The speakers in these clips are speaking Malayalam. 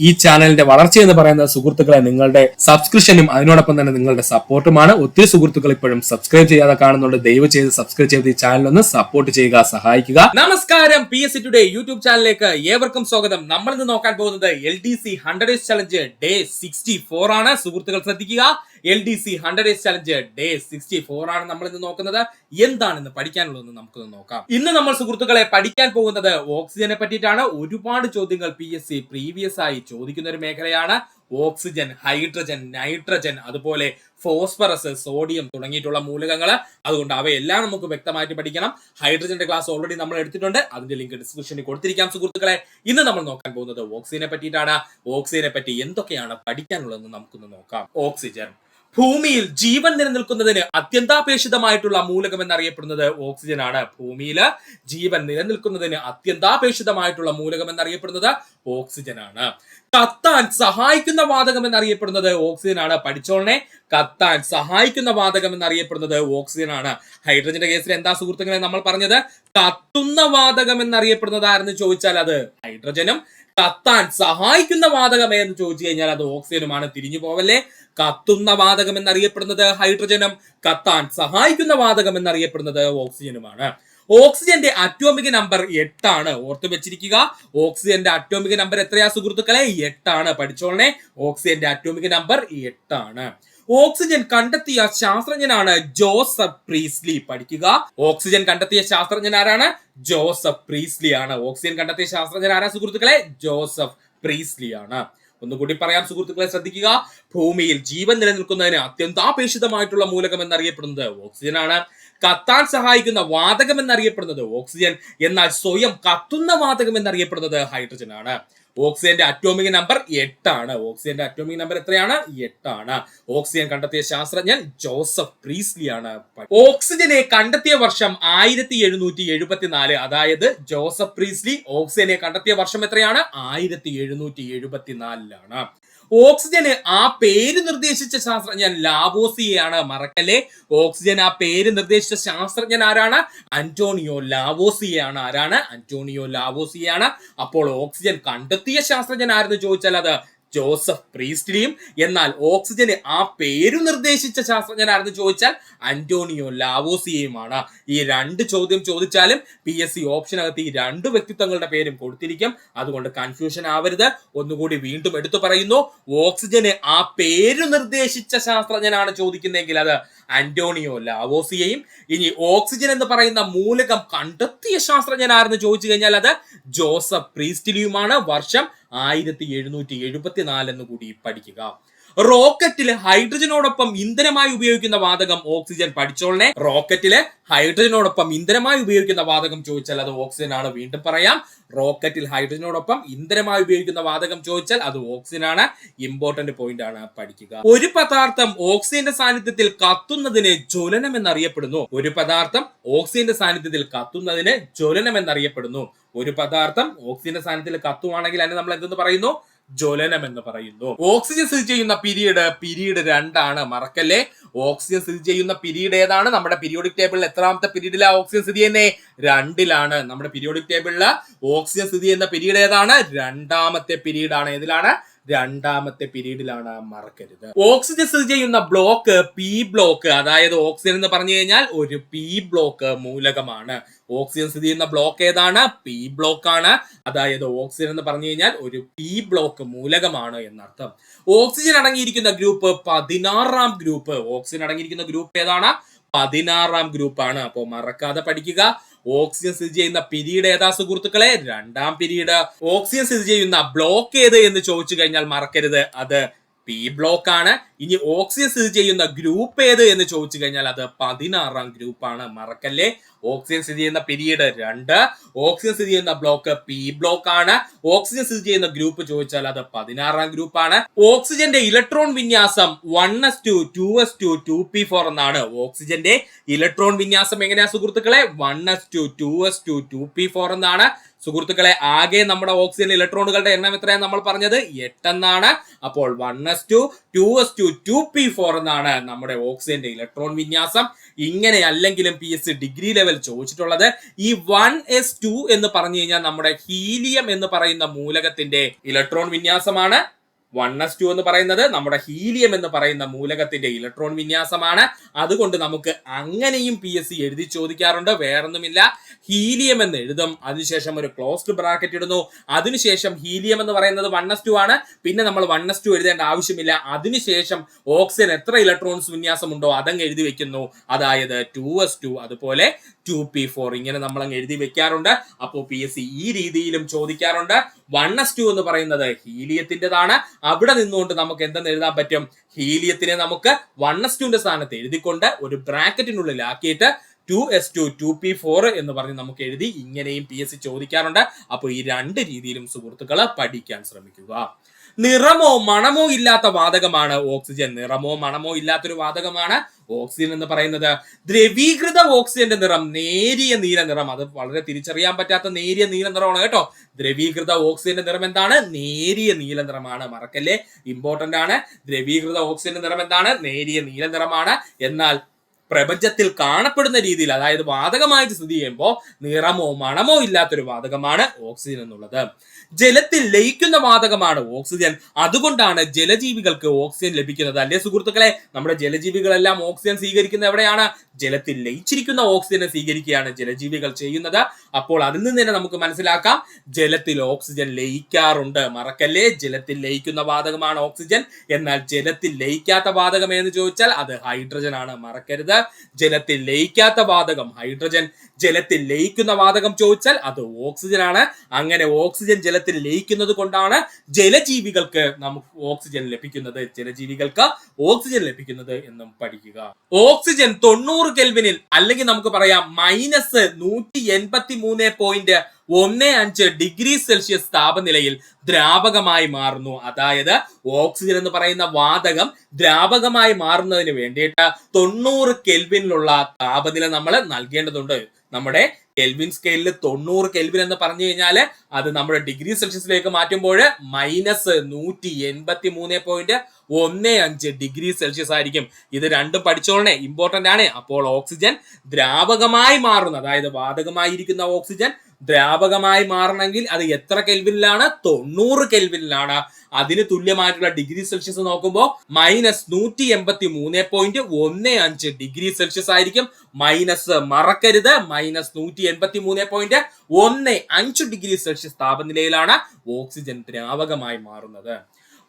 ഈ ചാനലിന്റെ വളർച്ച എന്ന് പറയുന്ന സുഹൃത്തുക്കളെ നിങ്ങളുടെ സബ്സ്ക്രിപ്ഷനും അതിനോടൊപ്പം തന്നെ നിങ്ങളുടെ സപ്പോർട്ടുമാണ്. ഒത്തിരി സുഹൃത്തുക്കൾ ഇപ്പോഴും സബ്സ്ക്രൈബ് ചെയ്യാതെ കാണുന്നുണ്ട്. ദയവ് ചെയ്ത് സബ്സ്ക്രൈബ് ചെയ്ത് ഈ ചാനൽ ഒന്ന് സപ്പോർട്ട് ചെയ്യുക, സഹായിക്കുക. നമസ്കാരം, PSC ടുഡേ യൂട്യൂബ് ചാനലിലേക്ക് ഏവർക്കും സ്വാഗതം. നമ്മൾ ഇന്ന് നോക്കാൻ പോകുന്നത് LDC 100 Days ചലഞ്ച് ഡേ 64 ആണ്. സുഹൃത്തുക്കൾ ശ്രദ്ധിക്കുക, LDC 100 Days ചലഞ്ച് ഡേ 64 ആണ് നമ്മൾ ഇന്ന് നോക്കുന്നത്. എന്താണെന്ന് പഠിക്കാനുള്ളതെന്ന് നമുക്കൊന്ന് നോക്കാം. ഇന്ന് നമ്മൾ സുഹൃത്തുക്കളെ പഠിക്കാൻ പോകുന്നത് ഓക്സിജനെ പറ്റിയിട്ടാണ്. ഒരുപാട് ചോദ്യങ്ങൾ PSC പ്രീവിയസ് ആയി ചോദിക്കുന്ന ഒരു മേഖലയാണ്. ഓക്സിജൻ, ഹൈഡ്രജൻ, നൈട്രജൻ, അതുപോലെ ഫോസ്ഫറസ്, സോഡിയം തുടങ്ങിയിട്ടുള്ള മൂലകങ്ങൾ. അതുകൊണ്ട് അവയെല്ലാം നമുക്ക് വ്യക്തമായിട്ട് പഠിക്കണം. ഹൈഡ്രജന്റെ ക്ലാസ് ഓൾറെഡി നമ്മൾ എടുത്തിട്ടുണ്ട്, അതിന്റെ ലിങ്ക് ഡിസ്ക്രിപ്ഷനിൽ കൊടുത്തിരിക്കാം സുഹൃത്തുക്കളെ. ഇന്ന് നമ്മൾ നോക്കാൻ പോകുന്നത് ഓക്സിജനെ പറ്റിയിട്ടാണ്. ഓക്സിജനെ പറ്റി എന്തൊക്കെയാണ് പഠിക്കാനുള്ളതെന്ന് നമുക്കൊന്ന് നോക്കാം. ഓക്സിജൻ ഭൂമിയിൽ ജീവൻ നിലനിൽക്കുന്നതിന് അത്യന്താപേക്ഷിതമായിട്ടുള്ള മൂലകം എന്നറിയപ്പെടുന്നത് ഓക്സിജൻ ആണ്. ഭൂമിയിൽ ജീവൻ നിലനിൽക്കുന്നതിന് അത്യന്താപേക്ഷിതമായിട്ടുള്ള മൂലകം എന്നറിയപ്പെടുന്നത് ഓക്സിജൻ ആണ്. കത്താൻ സഹായിക്കുന്ന വാതകം എന്നറിയപ്പെടുന്നത് ഓക്സിജൻ ആണ്. പഠിച്ചോളനെ, കത്താൻ സഹായിക്കുന്ന വാതകം എന്നറിയപ്പെടുന്നത് ഓക്സിജൻ ആണ്. ഹൈഡ്രജന്റെ കേസിൽ എന്താ സുഹൃത്തുക്കളെ നമ്മൾ പറഞ്ഞത്? കത്തുന്ന വാതകം എന്നറിയപ്പെടുന്നത് ആരെന്ന് ചോദിച്ചാൽ അത് ഹൈഡ്രജനും, കത്താൻ സഹായിക്കുന്ന വാതകം എന്ന് ചോദിച്ചു കഴിഞ്ഞാൽ അത് ഓക്സിജനുമാണ്. തിരിഞ്ഞു പോവല്ലേ. കത്തുന്ന വാതകം എന്നറിയപ്പെടുന്നത് ഹൈഡ്രജനും, കത്താൻ സഹായിക്കുന്ന വാതകം എന്നറിയപ്പെടുന്നത് ഓക്സിജനുമാണ്. ഓക്സിജന്റെ അറ്റോമിക് നമ്പർ 8 ആണ്. ഓർത്ത് വെച്ചിരിക്കുക, ഓക്സിജന്റെ അറ്റോമിക് നമ്പർ എത്രയാ സുഹൃത്തുക്കളെ? 8 ആണ്. പഠിച്ചോളനെ, ഓക്സിജന്റെ അറ്റോമിക് നമ്പർ 8 ആണ്. ഓക്സിജൻ കണ്ടെത്തിയ ശാസ്ത്രജ്ഞനാണ് ജോസഫ് പ്രീസ്ലി. പഠിക്കുക, ഓക്സിജൻ കണ്ടെത്തിയ ശാസ്ത്രജ്ഞൻ ആരാണ്? ജോസഫ് പ്രീസ്ലി ആണ്. ഓക്സിജൻ കണ്ടെത്തിയ ശാസ്ത്രജ്ഞൻ ആരാ സുഹൃത്തുക്കളെ? ജോസഫ് പ്രീസ്ലി ആണ്. ഒന്നുകൂടി പറയാം സുഹൃത്തുക്കളെ, ശ്രദ്ധിക്കുക. ഭൂമിയിൽ ജീവൻ നിലനിൽക്കുന്നതിന് അത്യന്താപേക്ഷിതമായിട്ടുള്ള മൂലകം എന്നറിയപ്പെടുന്നത് ഓക്സിജൻ ആണ്. കത്താൻ സഹായിക്കുന്ന വാതകം എന്നറിയപ്പെടുന്നത് ഓക്സിജൻ, എന്നാൽ സ്വയം കത്തുന്ന വാതകം എന്നറിയപ്പെടുന്നത് ഹൈഡ്രജൻ ആണ്. ഓക്സിജന്റെ അറ്റോമിക് നമ്പർ 8 ആണ്. ഓക്സിജന്റെ അറ്റോമിക് നമ്പർ എത്രയാണ്? 8 ആണ്. ഓക്സിജൻ കണ്ടെത്തിയ ശാസ്ത്രജ്ഞൻ ജോസഫ് പ്രീസ്ലി ആണ്. ഓക്സിജനെ കണ്ടെത്തിയ വർഷം 1774. അതായത് ജോസഫ് പ്രീസ്ലി ഓക്സിജനെ കണ്ടെത്തിയ വർഷം എത്രയാണ്? 1774 ഓക്സിജന് ആ പേര് നിർദ്ദേശിച്ച ശാസ്ത്രജ്ഞൻ ലാവോസിയാണ്. മറക്കല്ലേ, ഓക്സിജൻ ആ പേര് നിർദ്ദേശിച്ച ശാസ്ത്രജ്ഞൻ ആരാണ്? അന്റോണിയോ ലാവോസിയാണ്. ആരാണ്? അന്റോണിയോ ലാവോസിയാണ്. അപ്പോൾ ഓക്സിജൻ കണ്ടെത്തിയ ശാസ്ത്രജ്ഞൻ ആരെന്ന് ചോദിച്ചാൽ അത് ജോസഫ് പ്രീസ്ലിയും. എന്നാൽ ഓക്സിജന് ആ പേര് നിർദ്ദേശിച്ച ശാസ്ത്രജ്ഞൻ ആരെന്ന് ചോദിച്ചാൽ അന്റോണിയോ ലാവോസിയുമാണ്. ഈ രണ്ട് ചോദ്യം ചോദിച്ചാലും PSC ഓപ്ഷനകത്ത് ഈ രണ്ട് വ്യക്തിത്വങ്ങളുടെ പേരും കൊടുത്തിരിക്കും. അതുകൊണ്ട് കൺഫ്യൂഷൻ ആവരുത്. ഒന്നുകൂടി വീണ്ടും എടുത്തു പറയുന്നു, ഓക്സിജന് ആ പേര് നിർദ്ദേശിച്ച ശാസ്ത്രജ്ഞനാണ് ചോദിക്കുന്നതെങ്കിൽ അത് അന്റോണിയോ ലാവോസിയെയും, ഇനി ഓക്സിജൻ എന്ന് പറയുന്ന മൂലകം കണ്ടെത്തിയ ശാസ്ത്രജ്ഞൻ ആരെന്ന് ചോദിച്ചു കഴിഞ്ഞാൽ അത് ജോസഫ് പ്രീസ്ലിയുമാണ്. വർഷം 1774 എന്ന് കൂടി പഠിക്കുക. റോക്കറ്റില് ഹൈഡ്രജനോടൊപ്പം ഇന്ധനമായി ഉപയോഗിക്കുന്ന വാതകം ഓക്സിജൻ. പഠിച്ചോളനെ, റോക്കറ്റില് ഹൈഡ്രജനോടൊപ്പം ഇന്ധനമായി ഉപയോഗിക്കുന്ന വാതകം ചോദിച്ചാൽ അത് ഓക്സിജൻ ആണ്. വീണ്ടും പറയാം, റോക്കറ്റിൽ ഹൈഡ്രജനോടൊപ്പം ഇന്ധനമായി ഉപയോഗിക്കുന്ന വാതകം ചോദിച്ചാൽ അത് ഓക്സിജൻ ആണ്. ഇമ്പോർട്ടന്റ് പോയിന്റ് ആണ്, പഠിക്കുക. ഒരു പദാർത്ഥം ഓക്സിജന്റെ സാന്നിധ്യത്തിൽ കത്തുന്നതിന് ജ്വലനം എന്നറിയപ്പെടുന്നു. ഒരു പദാർത്ഥം ഓക്സിജന്റെ സാന്നിധ്യത്തിൽ കത്തുന്നതിന് ജ്വലനം എന്നറിയപ്പെടുന്നു. ഒരു പദാർത്ഥം ഓക്സിജന്റെ സാന്നിധ്യത്തിൽ കത്തുവാണെങ്കിൽ അതിനെ നമ്മൾ എന്തെന്ന് പറയുന്നു? ജ്വലനം എന്ന് പറയുന്നു. ഓക്സിജൻ സ്ഥിതി ചെയ്യുന്ന പീരീഡ് 2 ആണ്. മറക്കല്ലേ, ഓക്സിജൻ സ്ഥിതി ചെയ്യുന്ന പീരീഡ് ഏതാണ്? നമ്മുടെ പീരിയോഡിക് ടേബിളിൽ എത്രാമത്തെ പീരീഡിലാണ് ഓക്സിജൻ സ്ഥിതി ചെയ്യുന്നത്? 2ലാണ്. നമ്മുടെ പീരിയോഡിക് ടേബിളിൽ ഓക്സിജൻ സ്ഥിതി ചെയ്യുന്ന പീരീഡ് ഏതാണ്? 2ാമത്തെ പീരീഡ് ആണ്. ഏതിലാണ്? 2ാമത്തെ പീരീഡിലാണ്. മറക്കരുത്. ഓക്സിജൻ സ്ഥിതി ചെയ്യുന്ന ബ്ലോക്ക് P ബ്ലോക്ക്. അതായത് ഓക്സിജൻ എന്ന് പറഞ്ഞു കഴിഞ്ഞാൽ ഒരു P ബ്ലോക്ക് മൂലകമാണ്. ഓക്സിജൻ സ്ഥിതി ചെയ്യുന്ന ബ്ലോക്ക് ഏതാണ്? P ബ്ലോക്ക് ആണ്. അതായത് ഓക്സിജൻ എന്ന് പറഞ്ഞു കഴിഞ്ഞാൽ ഒരു P ബ്ലോക്ക് മൂലകമാണ് എന്നർത്ഥം. ഓക്സിജൻ അടങ്ങിയിരിക്കുന്ന ഗ്രൂപ്പ് 16ാം ഗ്രൂപ്പ്. ഓക്സിജൻ അടങ്ങിയിരിക്കുന്ന ഗ്രൂപ്പ് ഏതാണ്? 16ാം ഗ്രൂപ്പാണ്. അപ്പോ മറക്കാതെ പഠിക്കുക. ഓക്സിജൻ സ്ഥിതി ചെയ്യുന്ന പീരീഡ് ഏതാ സുഹൃത്തുക്കളെ? 2ാം പീരീഡ്. ഓക്സിജൻ സ്ഥിതി ചെയ്യുന്ന ബ്ലോക്ക് ഏത് എന്ന് ചോദിച്ചു കഴിഞ്ഞാൽ മറക്കരുത്, അത് P ബ്ലോക്ക് ആണ്. ഇനി ഓക്സിജൻ സ്ഥിതി ചെയ്യുന്ന ഗ്രൂപ്പ് ഏത് എന്ന് ചോദിച്ചു കഴിഞ്ഞാൽ അത് 16ാം ഗ്രൂപ്പാണ്. മറക്കല്ലേ, ഓക്സിജൻ സ്ഥിതി ചെയ്യുന്ന പീരീഡ് 2, ഓക്സിജൻ സ്ഥിതി ചെയ്യുന്ന ബ്ലോക്ക് P ബ്ലോക്ക് ആണ്. ഓക്സിജൻ സ്ഥിതി ചെയ്യുന്ന ഗ്രൂപ്പ് ചോദിച്ചാൽ അത് 16ാം ഗ്രൂപ്പാണ്. ഓക്സിജന്റെ ഇലക്ട്രോൺ വിന്യാസം 1s2 2s2 2p4 എന്നാണ്. ഓക്സിജന്റെ ഇലക്ട്രോൺ വിന്യാസം എങ്ങനെയാ സുഹൃത്തുക്കളെ? 1s2 2s2 2p4 എന്നാണ്. സുഹൃത്തുക്കളെ ആകെ നമ്മുടെ ഓക്സിജൻ ഇലക്ട്രോണുകളുടെ എണ്ണം എത്രയാണ് നമ്മൾ പറഞ്ഞത്? 8 എന്നാണ്. അപ്പോൾ 1s2 2s2 2p4 എന്നാണ് നമ്മുടെ ഓക്സിജന്റെ ഇലക്ട്രോൺ വിന്യാസം. ഇങ്ങനെ അല്ലെങ്കിലും PSC ഡിഗ്രി ലെവൽ ചോദിച്ചിട്ടുള്ളത്. ഈ 1s2 എന്ന് പറഞ്ഞു കഴിഞ്ഞാൽ നമ്മുടെ ഹീലിയം എന്ന് പറയുന്ന മൂലകത്തിന്റെ ഇലക്ട്രോൺ വിന്യാസമാണ്. 1s2 എന്ന് പറയുന്നത് നമ്മുടെ ഹീലിയം എന്ന് പറയുന്ന മൂലകത്തിന്റെ ഇലക്ട്രോൺ വിന്യാസമാണ്. അതുകൊണ്ട് നമുക്ക് അങ്ങനെയും PSC എഴുതി ചോദിക്കാറുണ്ട്. വേറൊന്നുമില്ല, ഹീലിയം എന്ന് എഴുതും, അതിനുശേഷം ഒരു ക്ലോസ്ഡ് ബ്രാക്കറ്റ് ഇടുന്നു, അതിനുശേഷം ഹീലിയം എന്ന് പറയുന്നത് 1s2 ആണ്. പിന്നെ നമ്മൾ 1s2 എഴുതേണ്ട ആവശ്യമില്ല. അതിനുശേഷം ഓക്സിജൻ എത്ര ഇലക്ട്രോൺസ് വിന്യാസം ഉണ്ടോ അതങ്ങ് എഴുതി വെക്കുന്നു, അതായത് 2s2 അതുപോലെ 2p4 ഇങ്ങനെ നമ്മൾ അങ്ങ് എഴുതി വെക്കാറുണ്ട്. അപ്പോൾ PSC ഈ രീതിയിലും ചോദിക്കാറുണ്ട്. 1s2 എന്ന് പറയുന്നത് ഹീലിയത്തിൻ്റെതാണ്. അവിടെ നിന്നുകൊണ്ട് നമുക്ക് എന്തെന്ന് എഴുതാൻ പറ്റും? ഹീലിയത്തിനെ നമുക്ക് 1s2ന്റെ സ്ഥാനത്ത് എഴുതിക്കൊണ്ട് ഒരു ബ്രാക്കറ്റിനുള്ളിൽ ആക്കിയിട്ട് 2s2 2p4 എന്ന് പറഞ്ഞ് നമുക്ക് എഴുതി ഇങ്ങനെയും PSC ചോദിക്കാറുണ്ട്. അപ്പോൾ ഈ രണ്ട് രീതിയിലും സുഹൃത്തുക്കള് പഠിക്കാൻ ശ്രമിക്കുക. നിറമോ മണമോ ഇല്ലാത്ത വാതകമാണ് ഓക്സിജൻ. നിറമോ മണമോ ഇല്ലാത്തൊരു വാതകമാണ് ഓക്സിജൻ എന്ന് പറയുന്നത്. ദ്രവീകൃത ഓക്സിജന്റെ നിറം നേരിയ നീല നിറം. അത് വളരെ തിരിച്ചറിയാൻ പറ്റാത്ത നേരിയ നീല നിറമാണ് കേട്ടോ. ദ്രവീകൃത ഓക്സിജന്റെ നിറം എന്താണ്? നേരിയ നീല നിറമാണ്. മറക്കല്ലേ, ഇമ്പോർട്ടന്റ് ആണ്. ദ്രവീകൃത ഓക്സിജന്റെ നിറം എന്താണ്? നേരിയ നീല നിറമാണ്. എന്നാൽ പ്രപഞ്ചത്തിൽ കാണപ്പെടുന്ന രീതിയിൽ, അതായത് വാതകമായിട്ട് സ്ഥിതി ചെയ്യുമ്പോൾ നിറമോ മണമോ ഇല്ലാത്തൊരു വാതകമാണ് ഓക്സിജൻ എന്നുള്ളത്. ജലത്തിൽ ലയിക്കുന്ന വാതകമാണ് ഓക്സിജൻ. അതുകൊണ്ടാണ് ജലജീവികൾക്ക് ഓക്സിജൻ ലഭിക്കുന്നത്. അല്ലേ സുഹൃത്തുക്കളെ? നമ്മുടെ ജലജീവികളെല്ലാം ഓക്സിജൻ സ്വീകരിക്കുന്നത് എവിടെയാണ്? ജലത്തിൽ ലയിച്ചിരിക്കുന്ന ഓക്സിജനെ സ്വീകരിക്കുകയാണ് ജലജീവികൾ ചെയ്യുന്നത്. അപ്പോൾ അതിൽ നിന്ന് തന്നെ നമുക്ക് മനസ്സിലാക്കാം ജലത്തിൽ ഓക്സിജൻ ലയിക്കാറുണ്ട്. മറക്കല്ലേ, ജലത്തിൽ ലയിക്കുന്ന വാതകമാണ് ഓക്സിജൻ. എന്നാൽ ജലത്തിൽ ലയിക്കാത്ത വാതകം എന്ന് ചോദിച്ചാൽ അത് ഹൈഡ്രജൻ ആണ്. മറക്കരുത്, ജലത്തിൽ ലയിക്കാത്ത വാതകം ഹൈഡ്രജൻ. ജലത്തിൽ ലയിക്കുന്ന വാതകം ചോദിച്ചാൽ അത് ഓക്സിജൻ ആണ്. അങ്ങനെ ഓക്സിജൻ ജലത്തിൽ ലയിക്കുന്നത് കൊണ്ടാണ് ജലജീവികൾക്ക് നമുക്ക് ഓക്സിജൻ ലഭിക്കുന്നത്. ജലജീവികൾക്ക് ഓക്സിജൻ ലഭിക്കുന്നത് എന്നും പഠിക്കുക. ഓക്സിജൻ 90 കെൽവിനിൽ അല്ലെങ്കിൽ നമുക്ക് പറയാം -183.15 ഡിഗ്രി സെൽഷ്യസ് താപനിലയിൽ ദ്രാവകമായി മാറുന്നു. അതായത് ഓക്സിജൻ എന്ന് പറയുന്ന വാതകം ദ്രാവകമായി മാറുന്നതിന് വേണ്ടിയിട്ട് 90 കെൽവിനിലുള്ള താപനില നമ്മൾ നൽകേണ്ടതുണ്ട്. നമ്മുടെ കെൽവിൻ സ്കെയിലിൽ 90 കെൽവിൻ എന്ന് പറഞ്ഞു കഴിഞ്ഞാൽ അത് നമ്മുടെ ഡിഗ്രി സെൽഷ്യസിലേക്ക് മാറ്റുമ്പോൾ -183.15 ഡിഗ്രി സെൽഷ്യസ് ആയിരിക്കും. ഇത് രണ്ടും പഠിച്ചോളണേ, ഇമ്പോർട്ടന്റ് ആണ്. അപ്പോൾ ഓക്സിജൻ ദ്രാവകമായി മാറുന്നു, അതായത് വാതകമായിരിക്കുന്ന ഓക്സിജൻ ദ്രാവകമായി മാറണമെങ്കിൽ അത് എത്ര കെൽവിനിലാണ്? 90 കെൽവിനിലാണ്. അതിന് തുല്യമായിട്ടുള്ള ഡിഗ്രി സെൽഷ്യസ് നോക്കുമ്പോൾ -183.15 ഡിഗ്രി സെൽഷ്യസ് ആയിരിക്കും. മൈനസ് മറക്കരുത്, -183.15 ഡിഗ്രി സെൽഷ്യസ് താപനിലയിലാണ് ഓക്സിജൻ ദ്രാവകമായി മാറുന്നത്.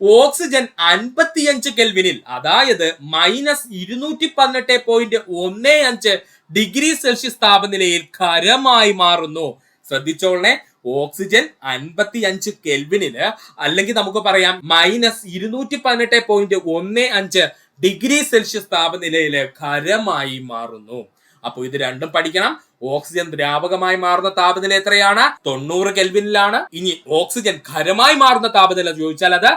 ഓക്സിജൻ 55 കെൽവിനിൽ, അതായത് -218.15 ഡിഗ്രി സെൽഷ്യസ് താപനിലയിൽ ഖരമായി മാറുന്നു. ശ്രദ്ധിച്ചോളണേ, ഓക്സിജൻ 55 കെൽവിനില് അല്ലെങ്കിൽ നമുക്ക് പറയാം -218.15 ഡിഗ്രി സെൽഷ്യസ് താപനിലയില് ഖരമായി മാറുന്നു. അപ്പൊ ഇത് രണ്ടും പഠിക്കണം. ഓക്സിജൻ ദ്രാവകമായി മാറുന്ന താപനില എത്രയാണ്? 90 കെൽവിനിലാണ്. ഇനി ഓക്സിജൻ ഖരമായി മാറുന്ന താപനില ചോദിച്ചാൽ അത്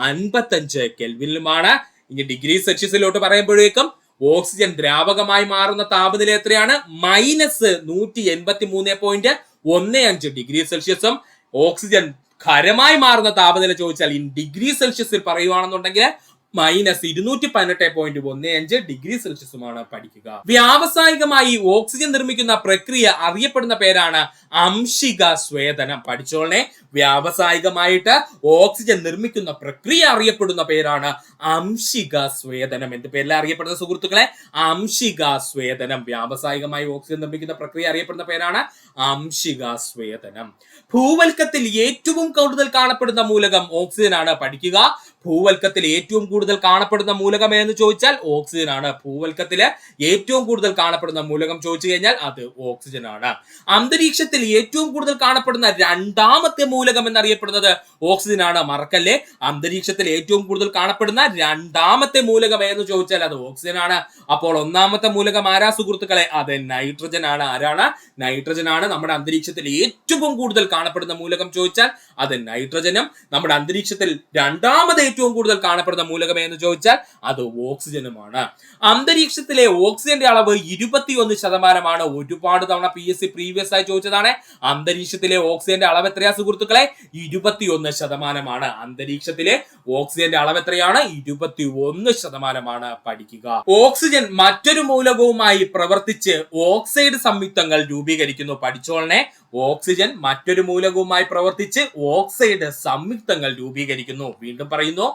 55 കെൽവിനിലുമാണ്. ഇനി ഡിഗ്രി സെൽഷ്യസിലോട്ട് പറയുമ്പോഴേക്കും ഓക്സിജൻ ദ്രാവകമായി മാറുന്ന താപനില എത്രയാണ്? -183.15 ഡിഗ്രി സെൽഷ്യസും ഓക്സിജൻ ഖരമായി മാറുന്ന താപനില ചോദിച്ചാൽ ഇൻ ഡിഗ്രി സെൽഷ്യസിൽ പറയുവാണെന്നുണ്ടെങ്കിൽ -218.15 ഡിഗ്രി സെൽഷ്യസുമാണ് പഠിക്കുക. വ്യാവസായികമായി ഓക്സിജൻ നിർമ്മിക്കുന്ന പ്രക്രിയ അറിയപ്പെടുന്ന പേരാണ് ആംശിക സ്വേദനം. പഠിച്ചോളനെ, വ്യാവസായികമായിട്ട് ഓക്സിജൻ നിർമ്മിക്കുന്ന പ്രക്രിയ അറിയപ്പെടുന്ന പേരാണ് ആംശിക സ്വേദനം. എന്ത് പേരിൽ അറിയപ്പെടുന്ന സുഹൃത്തുക്കളെ? ആംശിക സ്വേദനം. വ്യാവസായികമായി ഓക്സിജൻ നിർമ്മിക്കുന്ന പ്രക്രിയ അറിയപ്പെടുന്ന പേരാണ് ആംശിക സ്വേദനം. ഭൂവൽക്കത്തിൽ ഏറ്റവും കൂടുതൽ കാണപ്പെടുന്ന മൂലകം ഓക്സിജൻ ആണ്. പഠിക്കുക, ഭൂവൽക്കത്തിൽ ഏറ്റവും കൂടുതൽ കാണപ്പെടുന്ന മൂലകം എന്ന് ചോദിച്ചാൽ ഓക്സിജൻ ആണ്. ഭൂവൽക്കത്തില് ഏറ്റവും കൂടുതൽ കാണപ്പെടുന്ന മൂലകം ചോദിച്ചു കഴിഞ്ഞാൽ അത് ഓക്സിജൻ ആണ്. അന്തരീക്ഷത്തിൽ ഏറ്റവും കൂടുതൽ കാണപ്പെടുന്ന രണ്ടാമത്തെ മൂലകം എന്നറിയപ്പെടുന്നത് ഓക്സിജൻ ആണ്. മറക്കല്ലേ, അന്തരീക്ഷത്തിൽ ഏറ്റവും കൂടുതൽ കാണപ്പെടുന്ന രണ്ടാമത്തെ മൂലകം എന്ന് ചോദിച്ചാൽ അത് ഓക്സിജൻ ആണ്. അപ്പോൾ ഒന്നാമത്തെ മൂലകം ആരാ സുഹൃത്തുക്കളെ? അത് നൈട്രജൻ ആണ്. ആരാണ്? നൈട്രജൻ ആണ് നമ്മുടെ അന്തരീക്ഷത്തിൽ ഏറ്റവും കൂടുതൽ കാണപ്പെടുന്ന മൂലകം ചോദിച്ചാൽ അത് നൈട്രജനും, നമ്മുടെ അന്തരീക്ഷത്തിൽ രണ്ടാമത് ഏറ്റവും കൂടുതൽ കാണപ്പെടുന്ന മൂലകം എന്ന് ചോദിച്ചാൽ അത് ഓക്സിജനുമാണ്. അന്തരീക്ഷത്തിലെ ഓക്സിജന്റെ അളവ് 21%. ഒരുപാട് തവണ PSC പ്രീവിയസ് ആയി ചോദിച്ചതാണ്. അന്തരീക്ഷത്തിലെ ഓക്സിജന്റെ അളവ് എത്രയാ സുഹൃത്തുക്കളെ? 21%. അന്തരീക്ഷത്തിലെ ഓക്സിജന്റെ അളവ് എത്രയാണ്? 21%. പഠിക്കുക. ഓക്സിജൻ മറ്റൊരു മൂലകവുമായി പ്രവർത്തിച്ച് ഓക്സൈഡ് സംയുക്തങ്ങൾ രൂപീകരിക്കുന്നു. പഠിച്ചോളനെ. ഓക്സിജൻ മറ്റൊരു മൂലകവുമായി പ്രവർത്തിച്ച് ഓക്സൈഡ് സംയുക്തങ്ങൾ രൂപീകരിക്കുന്നു. വീണ്ടും പറയുന്നു,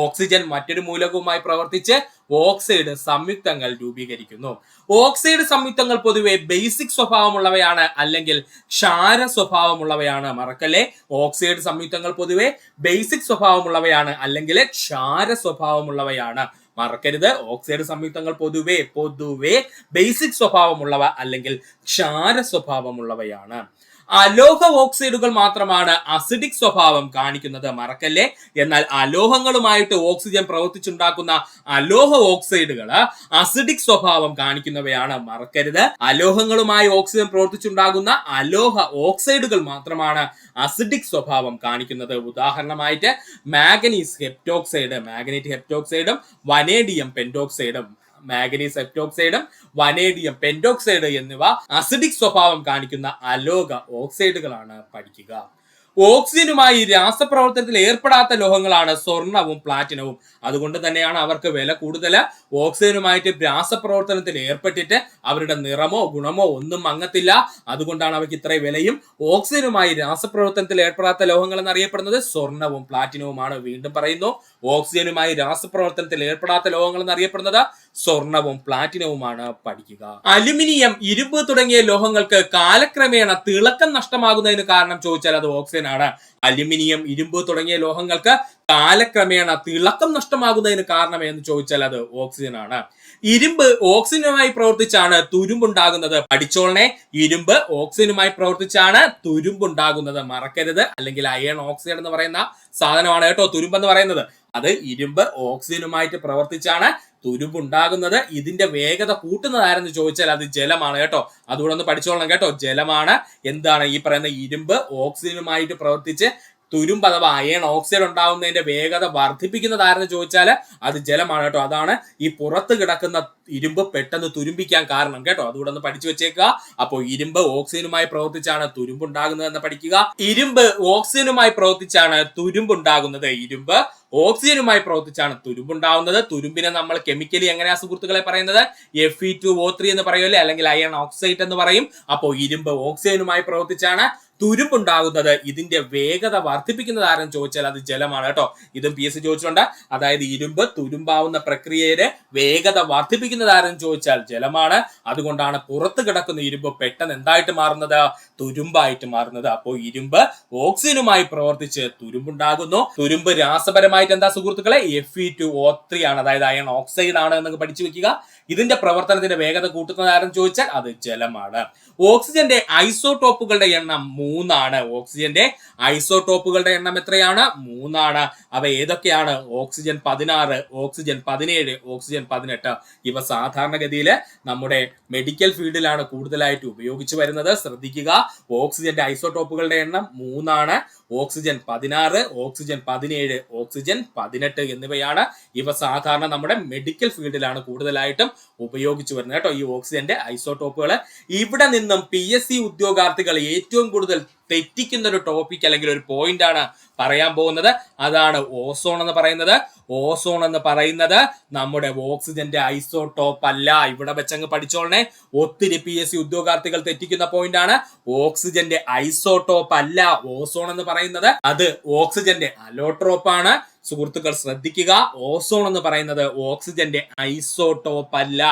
ഓക്സിജൻ മറ്റൊരു മൂലകവുമായി പ്രവർത്തിച്ച് ഓക്സൈഡ് സംയുക്തങ്ങൾ രൂപീകരിക്കുന്നു. ഓക്സൈഡ് സംയുക്തങ്ങൾ പൊതുവെ ബേസിക് സ്വഭാവമുള്ളവയാണ് അല്ലെങ്കിൽ ക്ഷാര സ്വഭാവമുള്ളവയാണ്. മറക്കല്ലേ, ഓക്സൈഡ് സംയുക്തങ്ങൾ പൊതുവെ ബേസിക് സ്വഭാവമുള്ളവയാണ് അല്ലെങ്കിൽ ക്ഷാര സ്വഭാവമുള്ളവയാണ്. മറക്കരുത്, ഓക്സൈഡ് സംയുക്തങ്ങൾ പൊതുവെ ബേസിക് സ്വഭാവമുള്ളവ അല്ലെങ്കിൽ ക്ഷാര സ്വഭാവമുള്ളവയാണ്. അലോഹ ഓക്സൈഡുകൾ മാത്രമാണ് അസിഡിക് സ്വഭാവം കാണിക്കുന്നത്. മറക്കല്ലേ. എന്നാൽ അലോഹങ്ങളുമായിട്ട് ഓക്സിജൻ പ്രവർത്തിച്ചുണ്ടാക്കുന്ന അലോഹ ഓക്സൈഡുകൾ അസിഡിക് സ്വഭാവം കാണിക്കുന്നവയാണ്. മറക്കരുത്, അലോഹങ്ങളുമായി ഓക്സിജൻ പ്രവർത്തിച്ചുണ്ടാകുന്ന അലോഹ ഓക്സൈഡുകൾ മാത്രമാണ് അസിഡിക് സ്വഭാവം കാണിക്കുന്നത്. ഉദാഹരണമായിട്ട് മാഗ്നീസ് ഹെപ്റ്റോക്സൈഡും വനേഡിയം പെന്റോക്സൈഡും വനേഡിയം പെന്റോക്സൈഡ് എന്നിവ അസിഡിക് സ്വഭാവം കാണിക്കുന്ന അലോഹ ഓക്സൈഡുകളാണ്. പഠിക്കുക. ഓക്സിജനുമായി രാസപ്രവർത്തനത്തിൽ ഏർപ്പെടാത്ത ലോഹങ്ങളാണ് സ്വർണവും പ്ലാറ്റിനവും. അതുകൊണ്ട് തന്നെയാണ് അവർക്ക് വില കൂടുതൽ. ഓക്സിജനുമായിട്ട് രാസപ്രവർത്തനത്തിൽ ഏർപ്പെട്ടിട്ട് അവരുടെ നിറമോ ഗുണമോ ഒന്നും മങ്ങത്തില്ല. അതുകൊണ്ടാണ് അവർക്ക് ഇത്രയും വിലയും. ഓക്സിജനുമായി രാസപ്രവർത്തനത്തിൽ ഏർപ്പെടാത്ത ലോഹങ്ങൾ എന്നറിയപ്പെടുന്നത് സ്വർണവും പ്ലാറ്റിനവുമാണ്. വീണ്ടും പറയുന്നു, ഓക്സിജനുമായി രാസപ്രവർത്തനത്തിൽ ഏർപ്പെടാത്ത ലോഹങ്ങൾ എന്നറിയപ്പെടുന്നത് സ്വർണവും പ്ലാറ്റിനവുമാണ്. പഠിക്കുക. അലുമിനിയം, ഇരുമ്പ് തുടങ്ങിയ ലോഹങ്ങൾക്ക് കാലക്രമേണ തിളക്കം നഷ്ടമാകുന്നതിന് കാരണം ചോദിച്ചാൽ അത് ഓക്സിജൻ ആണ്. അലുമിനിയം, ഇരുമ്പ് തുടങ്ങിയ ലോഹങ്ങൾക്ക് കാലക്രമേണ തിളക്കം നഷ്ടമാകുന്നതിന് കാരണം എന്ന് ചോദിച്ചാൽ അത് ഓക്സിജൻ ആണ്. ഇരുമ്പ് ഓക്സിജനുമായി പ്രവർത്തിച്ചാണ് തുരുമ്പുണ്ടാകുന്നത്. പഠിച്ചോളനെ. ഇരുമ്പ് ഓക്സിജനുമായി പ്രവർത്തിച്ചാണ് തുരുമ്പുണ്ടാകുന്നത്. മറക്കരുത്. അല്ലെങ്കിൽ അയൺ ഓക്സൈഡ് എന്ന് പറയുന്ന സാധനമാണ് കേട്ടോ തുരുമ്പ് എന്ന് പറയുന്നത്. അത് ഇരുമ്പ് ഓക്സിജനുമായിട്ട് പ്രവർത്തിച്ചാണ് തുരുമ്പുണ്ടാകുന്നത്. ഇതിന്റെ വേഗത കൂട്ടുന്നതാരെന്ന് ചോദിച്ചാൽ അത് ജലമാണ് കേട്ടോ. അതുകൂടെ ഒന്ന് പഠിച്ചോളണം കേട്ടോ. ജലമാണ് എന്താണ് ഈ പറയുന്ന ഇരുമ്പ് ഓക്സിജനുമായിട്ട് പ്രവർത്തിച്ച് തുരുമ്പ് അഥവാ അയൺ ഓക്സൈഡ് ഉണ്ടാകുന്നതിന്റെ വേഗത വർദ്ധിപ്പിക്കുന്നതാരെന്ന് ചോദിച്ചാൽ അത് ജലമാണ് കേട്ടോ. അതാണ് ഈ പുറത്ത് കിടക്കുന്ന ഇരുമ്പ് പെട്ടെന്ന് തുരുമ്പിക്കാൻ കാരണം കേട്ടോ. അതുകൂടെ ഒന്ന് പഠിച്ചു വെച്ചേക്കുക. അപ്പോൾ ഇരുമ്പ് ഓക്സിജനുമായി പ്രവർത്തിച്ചാണ് തുരുമ്പുണ്ടാകുന്നത് എന്ന് പഠിക്കുക. ഇരുമ്പ് ഓക്സിജനുമായി പ്രവർത്തിച്ചാണ് തുരുമ്പുണ്ടാകുന്നത്. ഇരുമ്പ് ഓക്സിജനുമായി പ്രവർത്തിച്ചാണ് തുരുമ്പുണ്ടാവുന്നത്. തുരുമ്പിനെ നമ്മൾ കെമിക്കലി എങ്ങനെയാ സുഹൃത്തുക്കളെ പറയുന്നത്? Fe2O3 എന്ന് പറയുമല്ലേ, അല്ലെങ്കിൽ അയൺ ഓക്സൈഡ് എന്ന് പറയും. അപ്പോൾ ഇരുമ്പ് ഓക്സിജനുമായി പ്രവർത്തിച്ചാണ് തുരുമ്പുണ്ടാകുന്നത്. ഇതിന്റെ വേഗത വർദ്ധിപ്പിക്കുന്നത് ആരെന്ന് ചോദിച്ചാൽ അത് ജലമാണ് കേട്ടോ. ഇതും PSC ചോദിച്ചിട്ടുണ്ട്. അതായത് ഇരുമ്പ് തുരുമ്പാവുന്ന പ്രക്രിയയുടെ വേഗത വർദ്ധിപ്പിക്കുന്നത് ആരെന്ന് ചോദിച്ചാൽ ജലമാണ്. അതുകൊണ്ടാണ് പുറത്ത് കിടക്കുന്ന ഇരുമ്പ് പെട്ടെന്ന് എന്തായിട്ട് മാറുന്നത്? തുരുമ്പായിട്ട് മാറുന്നത്. അപ്പോൾ ഇരുമ്പ് ഓക്സിജനുമായി പ്രവർത്തിച്ച് തുരുമ്പുണ്ടാകുന്നു. തുരുമ്പ് രാസപരമായിട്ട് എന്താ സുഹൃത്തുക്കളെ? Fe2O3 ആണ്. അതായത് അയൺ ഓക്സൈഡ് ആണ് എന്ന് പഠിച്ചു വെക്കുക. ഇതിന്റെ പ്രവർത്തനത്തിന്റെ വേഗത കൂട്ടുന്നത് ആരെന്ന് ചോദിച്ചാൽ അത് ജലമാണ്. ഓക്സിജന്റെ ഐസോടോപ്പുകളുടെ എണ്ണം 3 ആണ്. ഓക്സിജന്റെ ഐസോടോപ്പുകളുടെ എണ്ണം എത്രയാണ്? 3 ആണ്. അവ ഏതൊക്കെയാണ്? Oxygen 16, oxygen 17, oxygen 18. ഇവ സാധാരണഗതിയിൽ നമ്മുടെ മെഡിക്കൽ ഫീൽഡിലാണ് കൂടുതലായിട്ട് ഉപയോഗിച്ചു വരുന്നത്. ശ്രദ്ധിക്കുക. ഓക്സിജന്റെ ഐസോടോപ്പുകളുടെ എണ്ണം 3 ആണ്. ഓക്സിജൻ 16, ഓക്സിജൻ 17, ഓക്സിജൻ 18 എന്നിവയാണ്. ഇവ സാധാരണ നമ്മുടെ മെഡിക്കൽ ഫീൽഡിലാണ് കൂടുതലായിട്ടും ഉപയോഗിച്ചു വരുന്നത് കേട്ടോ. ഈ ഓക്സിജന്റെ ഐസോടോപ്പുകൾ. ഇവിടെ നിന്നും PSC ഉദ്യോഗാർത്ഥികൾ ഏറ്റവും കൂടുതൽ തെറ്റിക്കുന്ന ഒരു ടോപ്പിക് അല്ലെങ്കിൽ ഒരു പോയിന്റ് ആണ് പറയാൻ പോകുന്നത്. അതാണ് ഓസോൺ എന്ന് പറയുന്നത്. ഓസോൺ എന്ന് പറയുന്നത് നമ്മുടെ ഓക്സിജന്റെ ഐസോടോപ്പ് അല്ല. ഇവിടെ വെച്ചങ്ങ് പഠിച്ചോളണേ. ഒത്തിരി PSC ഉദ്യോഗാർത്ഥികൾ തെറ്റിക്കുന്ന പോയിന്റ് ആണ്. ഓക്സിജന്റെ ഐസോടോപ്പ് അല്ല ഓസോൺ എന്ന് പറയുന്നത്. അത് ഓക്സിജന്റെ അലോട്രോപ്പ് ആണ്. സുഹൃത്തുക്കൾ ശ്രദ്ധിക്കുക. ഓസോൺ എന്ന് പറയുന്നത് ഓക്സിജന്റെ ഐസോടോപ്പ് അല്ല.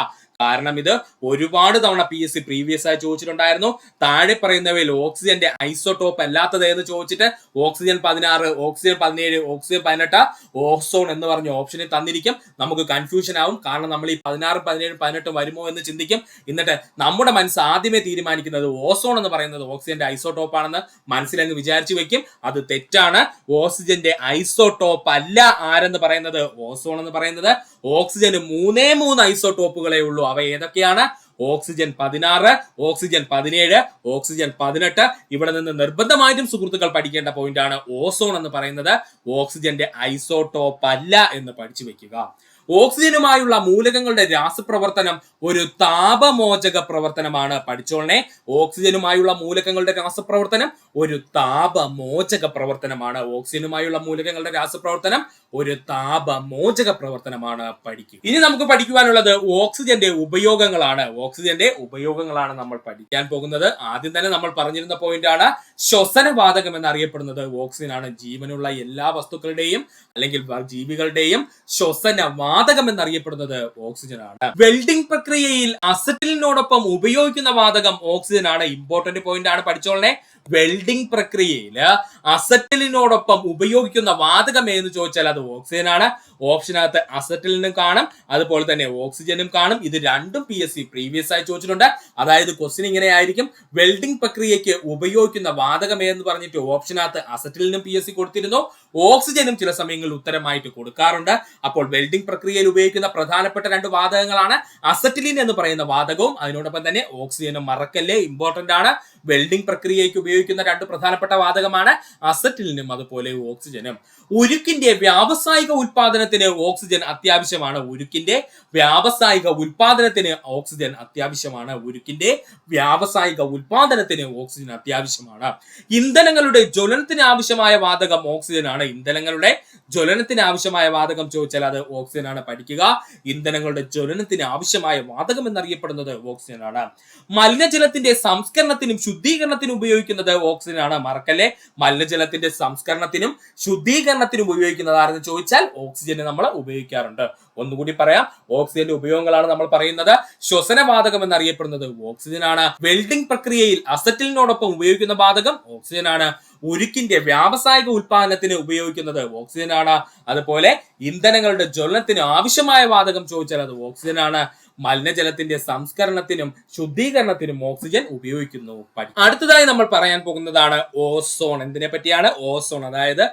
കാരണം ഇത് ഒരുപാട് തവണ PSC പ്രീവിയസ് ആയി ചോദിച്ചിട്ടുണ്ടായിരുന്നു. താഴെ പറയുന്നവയിൽ ഓക്സിജന്റെ ഐസോടോപ്പ് അല്ലാത്തത് എന്ന് ചോദിച്ചിട്ട് ഓക്സിജൻ 16, ഓക്സിജൻ 17, ഓക്സിജൻ 18 ഓസോൺ എന്ന് പറഞ്ഞ ഓപ്ഷനിൽ തന്നിരിക്കും. നമുക്ക് കൺഫ്യൂഷൻ ആവും. കാരണം നമ്മൾ ഈ 16, 17, 18 വരുമോ എന്ന് ചിന്തിക്കും. എന്നിട്ട് നമ്മുടെ മനസ്സ് ആദ്യമേ തീരുമാനിക്കുന്നത് ഓസോൺ എന്ന് പറയുന്നത് ഓക്സിജന്റെ ഐസോടോപ്പ് ആണെന്ന് മനസ്സിലങ്ങ് വിചാരിച്ചു വെക്കും. അത് തെറ്റാണ്. ഓക്സിജന്റെ ഐസോടോപ്പ് അല്ല ആരെന്ന് പറയുന്നത് ഓസോൺ എന്ന് പറയുന്നത്. ഓക്സിജന് 3 ഐസോടോപ്പുകളെ ഉള്ളൂ. അവ ഏതൊക്കെയാണ്? Oxygen 16, oxygen 17, oxygen 18. ഇവിടെ നിന്ന് നിർബന്ധമായിട്ടും സുഹൃത്തുക്കൾ പഠിക്കേണ്ട പോയിന്റ് ആണ് ഓസോൺ എന്ന് പറയുന്നത് ഓക്സിജന്റെ ഐസോടോപ്പ് അല്ല എന്ന് പഠിച്ചു വെക്കുക. ഓക്സിജനുമായുള്ള മൂലകങ്ങളുടെ രാസപ്രവർത്തനം ഒരു താപമോചക പ്രവർത്തനമാണ്. പഠിച്ചോളനെ, ഓക്സിജനുമായുള്ള മൂലകങ്ങളുടെ രാസപ്രവർത്തനം ഒരു താപമോചക പ്രവർത്തനമാണ്. ഓക്സിജനുമായുള്ള മൂലകങ്ങളുടെ രാസപ്രവർത്തനം ഒരു താപമോചക പ്രവർത്തനമാണ്. പഠിക്കും. ഇനി നമുക്ക് പഠിക്കുവാനുള്ളത് ഓക്സിജന്റെ ഉപയോഗങ്ങളാണ്. ഓക്സിജന്റെ ഉപയോഗങ്ങളാണ് നമ്മൾ പഠിക്കാൻ പോകുന്നത്. ആദ്യം തന്നെ നമ്മൾ പറഞ്ഞിരുന്ന പോയിന്റ് ആണ് ശ്വസനവാതകം എന്നറിയപ്പെടുന്നത് ഓക്സിജൻ ആണ്. ജീവനുള്ള എല്ലാ വസ്തുക്കളുടെയും അല്ലെങ്കിൽ ജീവികളുടെയും ശ്വസനവാതകം എന്നറിയപ്പെടുന്നത് ഓക്സിജൻ ആണ്. വെൽഡിംഗ് പ്രക്രിയയിൽ അസറ്റിലിനോടൊപ്പം ഉപയോഗിക്കുന്ന വാതകം ഓക്സിജൻ ആണ്. ഇമ്പോർട്ടന്റ് പോയിന്റ് ആണ്, പഠിച്ചോളനെ. വെൽഡിംഗ് പ്രക്രിയയിൽ അസറ്റിലിനോടൊപ്പം ഉപയോഗിക്കുന്ന വാതകം എന്ന് ചോദിച്ചാൽ അത് ഓക്സിജൻ ആണ്. ഓപ്ഷനകത്ത് അസറ്റിലിനും കാണും, അതുപോലെ തന്നെ ഓക്സിജനും കാണും. ഇത് രണ്ടും PSC പ്രീവിയസ് ആയി ചോദിച്ചിട്ടുണ്ട്. അതായത് ക്വസ്റ്റ്യൻ ഇങ്ങനെ ആയിരിക്കും, വെൽഡിംഗ് പ്രക്രിയയ്ക്ക് ഉപയോഗിക്കുന്ന വാതകം എന്ന് പറഞ്ഞിട്ട് ഓപ്ഷനകത്ത് അസറ്റിലിനും PSC കൊടുത്തിരുന്നു, ഓക്സിജനും ചില സമയങ്ങളിൽ ഉത്തരമായിട്ട് കൊടുക്കാറുണ്ട്. അപ്പോൾ വെൽഡിംഗ് പ്രക്രിയയിൽ ഉപയോഗിക്കുന്ന പ്രധാനപ്പെട്ട രണ്ട് വാതകങ്ങളാണ് അസറ്റിലിൻ എന്ന് പറയുന്ന വാതകവും അതിനോടൊപ്പം തന്നെ ഓക്സിജനും. മറക്കല്ലേ, ഇമ്പോർട്ടന്റ് ആണ്. വെൽഡിംഗ് പ്രക്രിയയ്ക്ക് ഉപയോഗിക്കുന്ന രണ്ട് പ്രധാനപ്പെട്ട വാതകമാണ് അസറ്റിലിനും അതുപോലെ ഓക്സിജനും. ഉരുക്കിന്റെ വ്യാവസായിക ഉൽപാദനത്തിന് ഓക്സിജൻ അത്യാവശ്യമാണ്. ഉരുക്കിന്റെ വ്യാവസായിക ഉൽപാദനത്തിന് ഓക്സിജൻ അത്യാവശ്യമാണ്. ഉരുക്കിന്റെ വ്യാവസായിക ഉൽപാദനത്തിന് ഓക്സിജൻ അത്യാവശ്യമാണ്. ഇന്ധനങ്ങളുടെ ജ്വലനത്തിന് ആവശ്യമായ വാതകം ഓക്സിജൻ ആണ്. ഇന്ധനങ്ങളുടെ ജ്വലനത്തിന് ആവശ്യമായ വാതകം ചോദിച്ചാൽ അത് ഓക്സിജൻ ആണ്. പഠിക്കുക, ഇന്ധനങ്ങളുടെ ജ്വലനത്തിന് ആവശ്യമായ വാതകം എന്നറിയപ്പെടുന്നത് ഓക്സിജൻ ആണ്. മലിനജലത്തിന്റെ സംസ്കരണത്തിനും ശുദ്ധീകരണത്തിനും ഉപയോഗിക്കുന്നത് ഓക്സിജൻ ആണ്. മറക്കല്ലേ, മലിനജലത്തിന്റെ സംസ്കരണത്തിനും ശുദ്ധീകരണത്തിനും ഉപയോഗിക്കുന്നത് ആരെന്ന് ചോദിച്ചാൽ ഓക്സിജനെ നമ്മൾ ഉപയോഗിക്കാറുണ്ട്. ഒന്നുകൂടി പറയാം, ഓക്സിജന്റെ ഉപയോഗങ്ങളാണ് നമ്മൾ പറയുന്നത്. ശ്വസനവാതകം എന്നറിയപ്പെടുന്നത് ഓക്സിജൻ ആണ്. വെൽഡിംഗ് പ്രക്രിയയിൽ അസറ്റിലിനോടൊപ്പം ഉപയോഗിക്കുന്ന വാതകം ഓക്സിജൻ ആണ്. ഉരുക്കിന്റെ വ്യാവസായിക ഉൽപാദനത്തിന് ഉപയോഗിക്കുന്നത് ഓക്സിജൻ ആണ്. അതുപോലെ ഇന്ധനങ്ങളുടെ ജ്വലനത്തിന് ആവശ്യമായ വാതകം ചോദിച്ചാൽ അത് ഓക്സിജൻ ആണ്. മലിനജലത്തിന്റെ സംസ്കരണത്തിനും ശുദ്ധീകരണത്തിനും ഓക്സിജൻ ഉപയോഗിക്കുന്നു. അടുത്തതായി നമ്മൾ പറയാൻ പോകുന്നതാണ് ഓസോൺ. എന്തിനെ പറ്റിയാണ്? ഓസോൺ. അതായത്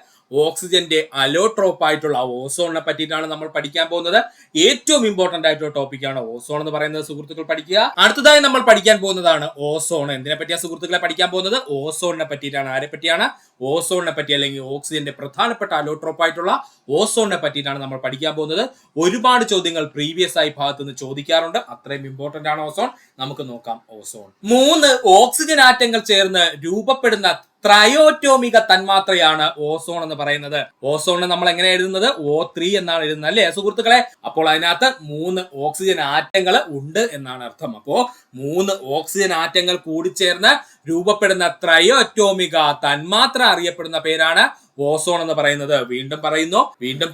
ഓക്സിജന്റെ അലോട്രോപ്പ് ആയിട്ടുള്ള ഓസോണിനെ പറ്റിയിട്ടാണ് നമ്മൾ പഠിക്കാൻ പോകുന്നത്. ഏറ്റവും ഇമ്പോർട്ടന്റ് ആയിട്ടുള്ള ടോപ്പിക്കാണ് ഓസോൺ എന്ന് പറയുന്നത്. സുഹൃത്തുക്കൾ പഠിക്കുക. അടുത്തതായി നമ്മൾ പഠിക്കാൻ പോകുന്നതാണ് ഓസോൺ. എന്തിനെ പറ്റിയാ സുഹൃത്തുക്കളെ പഠിക്കാൻ പോകുന്നത്? ഓസോണിനെ പറ്റിയിട്ടാണ്. ആരെ പറ്റിയാണ്? ഓസോണിനെ പറ്റി, അല്ലെങ്കിൽ ഓക്സിജന്റെ പ്രധാനപ്പെട്ട അലോട്രോപ്പ് ആയിട്ടുള്ള ഓസോണിനെ പറ്റിയിട്ടാണ് നമ്മൾ പഠിക്കാൻ പോകുന്നത്. ഒരുപാട് ചോദ്യങ്ങൾ പ്രീവിയസ് ആയി ഭാഗത്ത് നിന്ന് ചോദിക്കാറുണ്ട്. അത്രയും ഇമ്പോർട്ടന്റ് ആണ് ഓസോൺ. നമുക്ക് നോക്കാം ഓസോൺ. 3 ഓക്സിജൻ ആറ്റങ്ങൾ ചേർന്ന് രൂപപ്പെടുന്ന ത്രയോറ്റോമിക തന്മാത്രയാണ് ഓസോൺ എന്ന് പറയുന്നത്. ഓസോണിനെ നമ്മൾ എങ്ങനെ എഴുതുന്നത്? O3 എന്നാണ് എഴുതുന്നത്, അല്ലേ സുഹൃത്തുക്കളെ? അപ്പോൾ അതിനകത്ത് 3 ഓക്സിജൻ ആറ്റങ്ങൾ ഉണ്ട് എന്നാണ് അർത്ഥം. അപ്പോ 3 ഓക്സിജൻ ആറ്റങ്ങൾ കൂടിച്ചേർന്ന് രൂപപ്പെടുന്ന ത്രയോറ്റോമിക തന്മാത്ര അറിയപ്പെടുന്ന പേരാണ് ഓസോൺ എന്ന് പറയുന്നത്. വീണ്ടും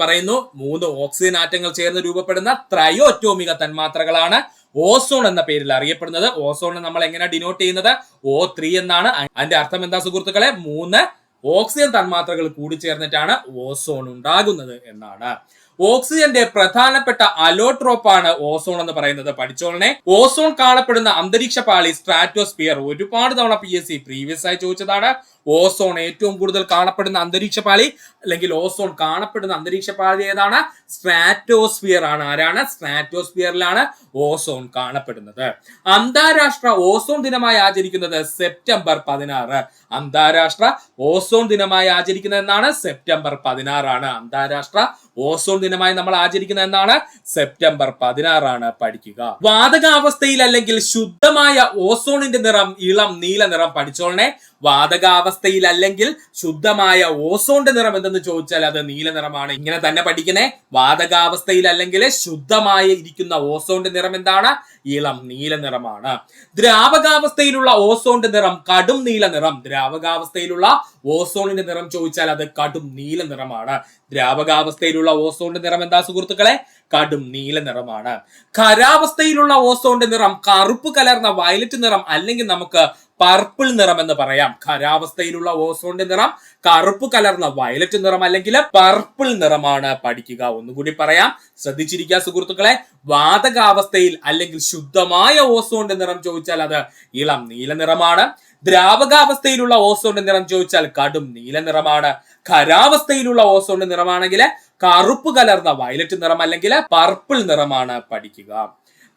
പറയുന്നു 3 ഓക്സിജൻ ആറ്റങ്ങൾ ചേർന്ന് രൂപപ്പെടുന്ന ത്രയോറ്റോമിക തന്മാത്രകളാണ് ഓസോൺ എന്ന പേരിൽ അറിയപ്പെടുന്നത്. ഓസോണിനെ നമ്മൾ എങ്ങനെ ഡിനോട്ട് ചെയ്യുന്നത്? O3 എന്നാണ്. അതിന്റെ അർത്ഥം എന്താ സുഹൃത്തുക്കളെ? 3 ഓക്സിജൻ തന്മാത്രകൾ കൂടിച്ചേർന്നിട്ടാണ് ഓസോൺ ഉണ്ടാകുന്നത് എന്നാണ്. ഓക്സിജന്റെ പ്രധാനപ്പെട്ട അലോട്രോപ്പാണ് ഓസോൺ എന്ന് പറയുന്നത്. പഠിച്ചോളനെ. ഓസോൺ കാണപ്പെടുന്ന അന്തരീക്ഷ പാളി സ്ട്രാറ്റോസ്ഫിയർ. ഒരുപാട് തവണ PSC പ്രീവിയസ് ആയി ചോദിച്ചതാണ്. ഓസോൺ ഏറ്റവും കൂടുതൽ കാണപ്പെടുന്ന അന്തരീക്ഷ പാളി അല്ലെങ്കിൽ ഓസോൺ കാണപ്പെടുന്ന അന്തരീക്ഷ പാളി ഏതാണ്? സ്ട്രാറ്റോസ്ഫിയർ ആണ്. ആരാണ്? സ്ട്രാറ്റോസ്ഫിയറിലാണ് ഓസോൺ കാണപ്പെടുന്നത്. അന്താരാഷ്ട്ര ഓസോൺ ദിനമായി ആചരിക്കുന്നത് സെപ്റ്റംബർ 16. അന്താരാഷ്ട്ര ഓസോൺ ദിനമായി ആചരിക്കുന്നത് എന്നാണ്? സെപ്റ്റംബർ 16 ആണ്. അന്താരാഷ്ട്ര ഓസോൺ ദിനമായി നമ്മൾ ആചരിക്കുന്നത് എന്നാണ്? സെപ്റ്റംബർ 16 ആണ്. പഠിക്കുക. വാതകാവസ്ഥയിൽ അല്ലെങ്കിൽ ശുദ്ധമായ ഓസോണിന്റെ നിറം ഇളം നീല നിറം. പഠിച്ചോളനെ. വാതകാവസ്ഥയിൽ അല്ലെങ്കിൽ ശുദ്ധമായ ഓസോണിന്റെ നിറം എന്തെന്ന് ചോദിച്ചാൽ അത് നീല നിറമാണ്. ഇങ്ങനെ തന്നെ പഠിക്കണേ. വാതകാവസ്ഥയിൽ അല്ലെങ്കിൽ ശുദ്ധമായി ഇരിക്കുന്ന ഓസോണിന്റെ നിറം എന്താണ്? ഇളം നീല നിറമാണ്. ദ്രാവകാവസ്ഥയിലുള്ള ഓസോണിന്റെ നിറം കടും നീല നിറം. ദ്രാവകാവസ്ഥയിലുള്ള ഓസോണിന്റെ നിറം ചോദിച്ചാൽ അത് കടും നീല നിറമാണ്. ദ്രാവകാവസ്ഥയിലുള്ള ഓസോണിന്റെ നിറം എന്താ സുഹൃത്തുക്കളെ? കടും നീല നിറമാണ്. ഖരാവസ്ഥയിലുള്ള ഓസോണിന്റെ നിറം കറുപ്പ് കലർന്ന വയലറ്റ് നിറം അല്ലെങ്കിൽ നമുക്ക് പർപ്പിൾ നിറം എന്ന് പറയാം. ഖരാവസ്ഥയിലുള്ള ഓസോണിന്റെ നിറം കറുപ്പ് കലർന്ന വയലറ്റ് നിറം അല്ലെങ്കിൽ പർപ്പിൾ നിറമാണ്. പഠിക്കുക. ഒന്നുകൂടി പറയാം, ശ്രദ്ധിച്ചിരിക്കുക സുഹൃത്തുക്കളെ. വാതകാവസ്ഥയിൽ അല്ലെങ്കിൽ ശുദ്ധമായ ഓസോണിന്റെ നിറം ചോദിച്ചാൽ അത് ഇളം നീല നിറമാണ്. ദ്രാവകാവസ്ഥയിലുള്ള ഓസോണിന്റെ നിറം ചോദിച്ചാൽ കടും നീല നിറമാണ്. ഖരാവസ്ഥയിലുള്ള ഓസോണിന്റെ നിറമാണെങ്കിൽ കറുപ്പ് കലർന്ന വയലറ്റ് നിറം അല്ലെങ്കിൽ പർപ്പിൾ നിറമാണ്. പഠിക്കുക.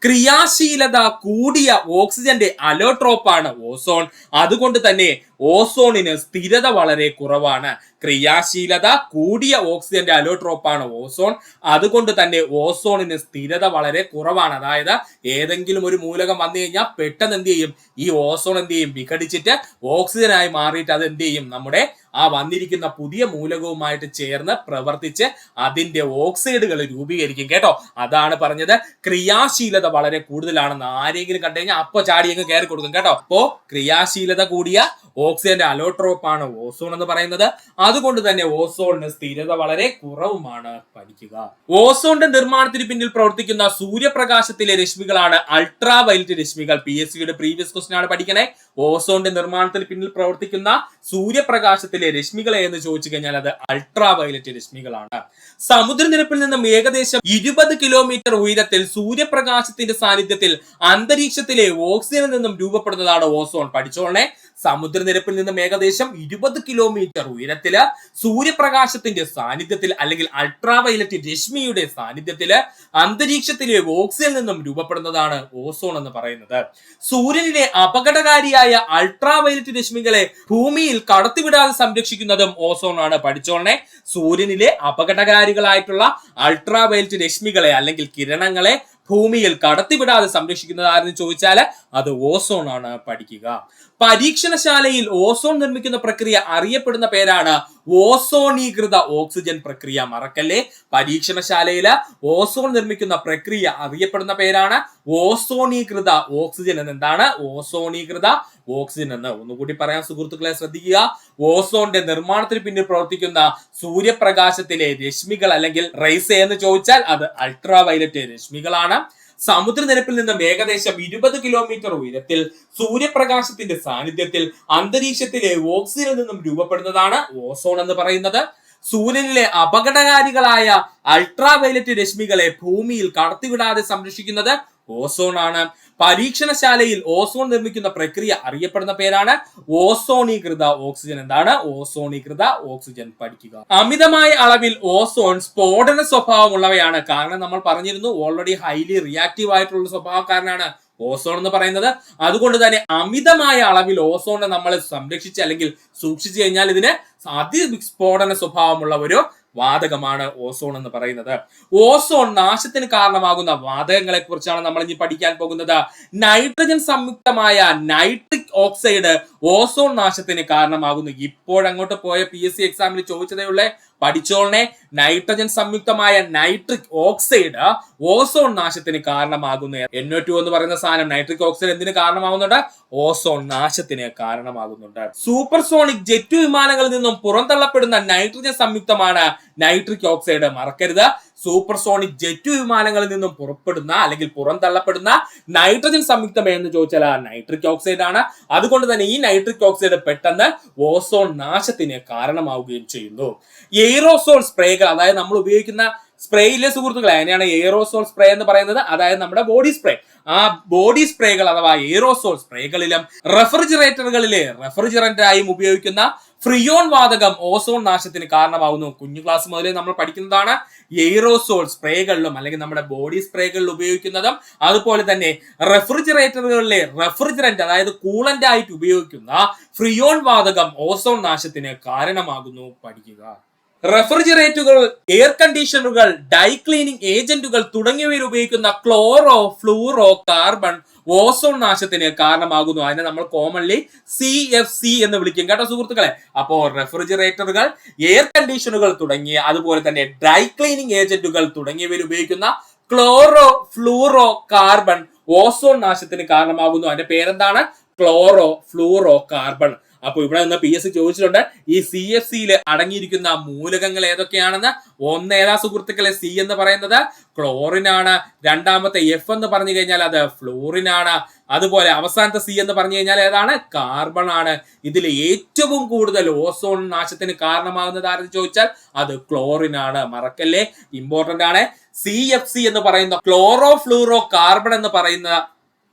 ക്രിയാശീലത കൂടിയ ഓക്സിജന്റെ അലോട്രോപ്പാണ് ഓസോൺ. അതുകൊണ്ട് തന്നെ ഓസോണിന് സ്ഥിരത വളരെ കുറവാണ്. ക്രിയാശീലത കൂടിയ ഓക്സിജന്റെ അലോട്രോപ്പാണ് ഓസോൺ. അതുകൊണ്ട് തന്നെ ഓസോണിന് സ്ഥിരത വളരെ കുറവാണ്. അതായത് ഏതെങ്കിലും ഒരു മൂലകം വന്നു കഴിഞ്ഞാൽ പെട്ടെന്ന് എന്ത് ചെയ്യും, ഈ ഓസോൺ എന്ത് ചെയ്യും, വിഘടിച്ചിട്ട് ഓക്സിജനായി മാറിയിട്ട് അത് എന്ത് ചെയ്യും, നമ്മുടെ ആ വന്നിരിക്കുന്ന പുതിയ മൂലകവുമായിട്ട് ചേർന്ന് പ്രവർത്തിച്ച് അതിന്റെ ഓക്സൈഡുകൾ രൂപീകരിക്കും കേട്ടോ. അതാണ് പറഞ്ഞത് ക്രിയാശീലത വളരെ കൂടുതലാണെന്ന്. ആരെങ്കിലും കണ്ടു കഴിഞ്ഞാൽ അപ്പൊ ചാടി അങ്ങ് കയറി കൊടുക്കും കേട്ടോ. അപ്പോ ക്രിയാശീലത കൂടിയ ഓക്സിജന്റെ അലോട്രോപ്പാണ് ഓസോൺ എന്ന് പറയുന്നത്. അതുകൊണ്ട് തന്നെ ഓസോണിന് സ്ഥിരത വളരെ കുറവുമാണ്. പഠിക്കുക. ഓസോണിന്റെ നിർമ്മാണത്തിന് പിന്നിൽ പ്രവർത്തിക്കുന്ന സൂര്യപ്രകാശത്തിലെ രശ്മികളാണ് അൾട്രാ വയലറ്റ് രശ്മികൾ. PSCയുടെ പ്രീവിയസ് ക്വസ്റ്റൻ ആണ് പഠിക്കണേ. ഓസോണിന്റെ നിർമ്മാണത്തിന് പിന്നിൽ പ്രവർത്തിക്കുന്ന സൂര്യപ്രകാശത്തിലെ രശ്മികളെ എന്ന് ചോദിച്ചു കഴിഞ്ഞാൽ അത് അൾട്രാ വയലറ്റ് രശ്മികളാണ്. സമുദ്രനിരപ്പിൽ നിന്നും ഏകദേശം 20 കിലോമീറ്റർ ഉയരത്തിൽ സൂര്യപ്രകാശത്തിന്റെ സാന്നിധ്യത്തിൽ അന്തരീക്ഷത്തിലെ ഓക്സിജനിൽ നിന്നും രൂപപ്പെടുന്നതാണ് ഓസോൺ. പഠിച്ചോളണേ. സമുദ്രനിരപ്പിൽ നിന്നും ഏകദേശം 20 കിലോമീറ്റർ ഉയരത്തില് സൂര്യപ്രകാശത്തിന്റെ സാന്നിധ്യത്തിൽ അല്ലെങ്കിൽ അൾട്രാ വയലറ്റ് രശ്മിയുടെ സാന്നിധ്യത്തില് അന്തരീക്ഷത്തിലെ ഓക്സിജനിൽ നിന്നും രൂപപ്പെടുന്നതാണ് ഓസോൺ എന്ന് പറയുന്നത്. സൂര്യനിലെ അപകടകാരിയായ അൾട്രാ വയലറ്റ് രശ്മികളെ ഭൂമിയിൽ കടത്തിവിടാതെ സംരക്ഷിക്കുന്നതും ഓസോൺ ആണ്. പഠിച്ചോളണേ. സൂര്യനിലെ അപകടകാരികളായിട്ടുള്ള അൾട്രാ വയലറ്റ് രശ്മികളെ അല്ലെങ്കിൽ കിരണങ്ങളെ ഭൂമിയിൽ കടത്തിവിടാതെ സംരക്ഷിക്കുന്നത് ആരെന്ന് ചോദിച്ചാൽ അത് ഓസോൺ ആണ്. പഠിക്കുക. പരീക്ഷണശാലയിൽ ഓസോൺ നിർമ്മിക്കുന്ന പ്രക്രിയ അറിയപ്പെടുന്ന പേരാണ് ഓസോണീകൃത ഓക്സിജൻ പ്രക്രിയ. മറക്കല്ലേ. പരീക്ഷണശാലയില് ഓസോൺ നിർമ്മിക്കുന്ന പ്രക്രിയ അറിയപ്പെടുന്ന പേരാണ് ഓസോണീകൃത ഓക്സിജൻ എന്ന്. എന്താണ് ഓസോണീകൃത ഓക്സിജൻ എന്ന്? ഒന്നുകൂടി പറയാൻ സുഹൃത്തുക്കളെ ശ്രദ്ധിക്കുക. ഓസോണിന്റെ നിർമ്മാണത്തിന് പിന്നിൽ പ്രവർത്തിക്കുന്ന സൂര്യപ്രകാശത്തിലെ രശ്മികൾ അല്ലെങ്കിൽ റൈസ് എന്ന് ചോദിച്ചാൽ അത് അൾട്രാ വയലറ്റ് രശ്മികളാണ്. സമുദ്രനിരപ്പിൽ നിന്നും ഏകദേശം 20 കിലോമീറ്റർ ഉയരത്തിൽ സൂര്യപ്രകാശത്തിന്റെ സാന്നിധ്യത്തിൽ അന്തരീക്ഷത്തിലെ ഓക്സിജനിൽ നിന്നും രൂപപ്പെടുന്നതാണ് ഓസോൺ എന്ന് പറയുന്നത്. സൂര്യനിലെ അപകടകാരികളായ അൾട്രാ വയലറ്റ് രശ്മികളെ ഭൂമിയിൽ കടത്തിവിടാതെ സംരക്ഷിക്കുന്നത് ഓസോൺ ആണ്. പരീക്ഷണശാലയിൽ ഓസോൺ നിർമ്മിക്കുന്ന പ്രക്രിയ അറിയപ്പെടുന്ന പേരാണ് ഓസോണീകൃത ഓക്സിജൻ. എന്താണ് ഓസോണീകൃത ഓക്സിജൻ? പഠിക്കുക. അമിതമായ അളവിൽ ഓസോൺ സ്ഫോടന സ്വഭാവമുള്ളവയാണ്. കാരണം നമ്മൾ പറഞ്ഞിരുന്നു ഓൾറെഡി ഹൈലി റിയാക്റ്റീവ് ആയിട്ടുള്ള സ്വഭാവക്കാരനാണ് ഓസോൺ എന്ന് പറയുന്നത്. അതുകൊണ്ട് തന്നെ അമിതമായ അളവിൽ ഓസോണിനെ നമ്മൾ സംരക്ഷിച്ച് അല്ലെങ്കിൽ സൂക്ഷിച്ചു കഴിഞ്ഞാൽ ഇതിന് അതിസ്ഫോടന സ്വഭാവമുള്ള ഒരു വാതകമാണ് ഓസോൺ എന്ന് പറയുന്നത്. ഓസോൺ നാശത്തിന് കാരണമാകുന്ന വാതകങ്ങളെ കുറിച്ചാണ് നമ്മൾ ഇനി പഠിക്കാൻ പോകുന്നത്. നൈട്രജൻ സംയുക്തമായ നൈട്രിക് ഓക്സൈഡ് ഓസോൺ നാശത്തിന് കാരണമാകുന്നു. ഇപ്പോഴങ്ങോട്ട് പോയ PSC എക്സാമിൽ ചോദിച്ചതേ ഉള്ളേ. പഠിച്ചോളനെ. നൈട്രജൻ സംയുക്തമായ നൈട്രിക് ഓക്സൈഡ് ഓസോൺ നാശത്തിന് കാരണമാകുന്നു. NO2 എന്ന് പറയുന്ന സാധനം നൈട്രിക് ഓക്സൈഡ് എന്തിന് കാരണമാകുന്നുണ്ട്? ഓസോൺ നാശത്തിന് കാരണമാകുന്നുണ്ട്. സൂപ്പർസോണിക് ജെറ്റ് വിമാനങ്ങളിൽ നിന്നും പുറന്തള്ളപ്പെടുന്ന നൈട്രജൻ സംയുക്തമാണ് നൈട്രിക് ഓക്സൈഡ്. മറക്കരുത്. സൂപ്പർസോണിക് ജെറ്റ് വിമാനങ്ങളിൽ നിന്നും പുറപ്പെടുന്ന അല്ലെങ്കിൽ പുറന്തള്ളപ്പെടുന്ന നൈട്രജൻ സംയുക്തം എന്ന് ചോദിച്ചാൽ നൈട്രിക് ഓക്സൈഡ് ആണ്. അതുകൊണ്ട് തന്നെ ഈ നൈട്രിക് ഓക്സൈഡ് പെട്ടെന്ന് ഓസോൺ നാശത്തിന് കാരണമാവുകയും ചെയ്യുന്നു. എയ്റോസോൾ സ്പ്രേകൾ, അതായത് നമ്മൾ ഉപയോഗിക്കുന്ന സ്പ്രേയിലെ സുഹൃത്തുക്കളെ, അതിനെയാണ് എയ്റോസോൾ സ്പ്രേ എന്ന് പറയുന്നത്. അതായത് നമ്മുടെ ബോഡി സ്പ്രേ. ആ ബോഡി സ്പ്രേകൾ അഥവാ എയ്റോസോൾ സ്പ്രേകളിലും റെഫ്രിജറേറ്ററുകളിലെ റെഫ്രിജറന്റ് ആയും ഉപയോഗിക്കുന്ന ഫ്രിയോൺ വാതകം ഓസോൺ നാശത്തിന് കാരണമാകുന്നു. കുഞ്ഞു ക്ലാസ് മുതലേ നമ്മൾ പഠിക്കുന്നതാണ്. എയ്റോസോൾ സ്പ്രേകളിലും അല്ലെങ്കിൽ നമ്മുടെ ബോഡി സ്പ്രേകളിൽ ഉപയോഗിക്കുന്നതും അതുപോലെ തന്നെ റെഫ്രിജറേറ്ററുകളിലെ റെഫ്രിജറന്റ് അതായത് കൂളന്റ് ആയിട്ട് ഉപയോഗിക്കുന്ന ഫ്രിയോൺ വാതകം ഓസോൺ നാശത്തിന് കാരണമാകുന്നു. പഠിക്കുക. റെഫ്രിജറേറ്ററുകൾ, എയർ കണ്ടീഷണറുകൾ, ഡൈ ക്ലീനിങ് ഏജന്റുകൾ തുടങ്ങിയവയിൽ ഉപയോഗിക്കുന്ന ക്ലോറോ ഫ്ലൂറോ കാർബൺ ഓസോൺ നാശത്തിന് കാരണമാകുന്നു. അതിനെ നമ്മൾ കോമൺലി CFC എന്ന് വിളിക്കും കേട്ടോ സുഹൃത്തുക്കളെ. അപ്പോ റെഫ്രിജറേറ്ററുകൾ, എയർ കണ്ടീഷണറുകൾ തുടങ്ങിയ അതുപോലെ തന്നെ ഡ്രൈ ക്ലീനിങ് ഏജന്റുകൾ തുടങ്ങിയവയിൽ ഉപയോഗിക്കുന്ന ക്ലോറോ ഫ്ലൂറോ കാർബൺ ഓസോൺ നാശത്തിന് കാരണമാകുന്നു. അതിന്റെ പേരെന്താണ്? Chloro fluoro carbon. അപ്പൊ ഇവിടെ നിന്ന് PSC ചോദിച്ചിട്ടുണ്ട് ഈ CFCയിൽ അടങ്ങിയിരിക്കുന്ന മൂലകങ്ങൾ ഏതൊക്കെയാണെന്ന്. ഒന്ന് ഏതാ സുഹൃത്തുക്കളെ? C എന്ന് പറയുന്നത് ക്ലോറിൻ ആണ്. രണ്ടാമത്തെ F എന്ന് പറഞ്ഞു കഴിഞ്ഞാൽ അത് ഫ്ലൂറിൻ ആണ്. അതുപോലെ അവസാനത്തെ C എന്ന് പറഞ്ഞു കഴിഞ്ഞാൽ ഏതാണ്? കാർബൺ ആണ്. ഇതിൽ ഏറ്റവും കൂടുതൽ ഓസോൺ നാശത്തിന് കാരണമാകുന്നത് ആരെന്ന് ചോദിച്ചാൽ അത് ക്ലോറിൻ ആണ്. മറക്കല്ലേ, ഇമ്പോർട്ടന്റ് ആണ്. CFC എന്ന് പറയുന്ന ക്ലോറോ ഫ്ലൂറോ കാർബൺ എന്ന് പറയുന്ന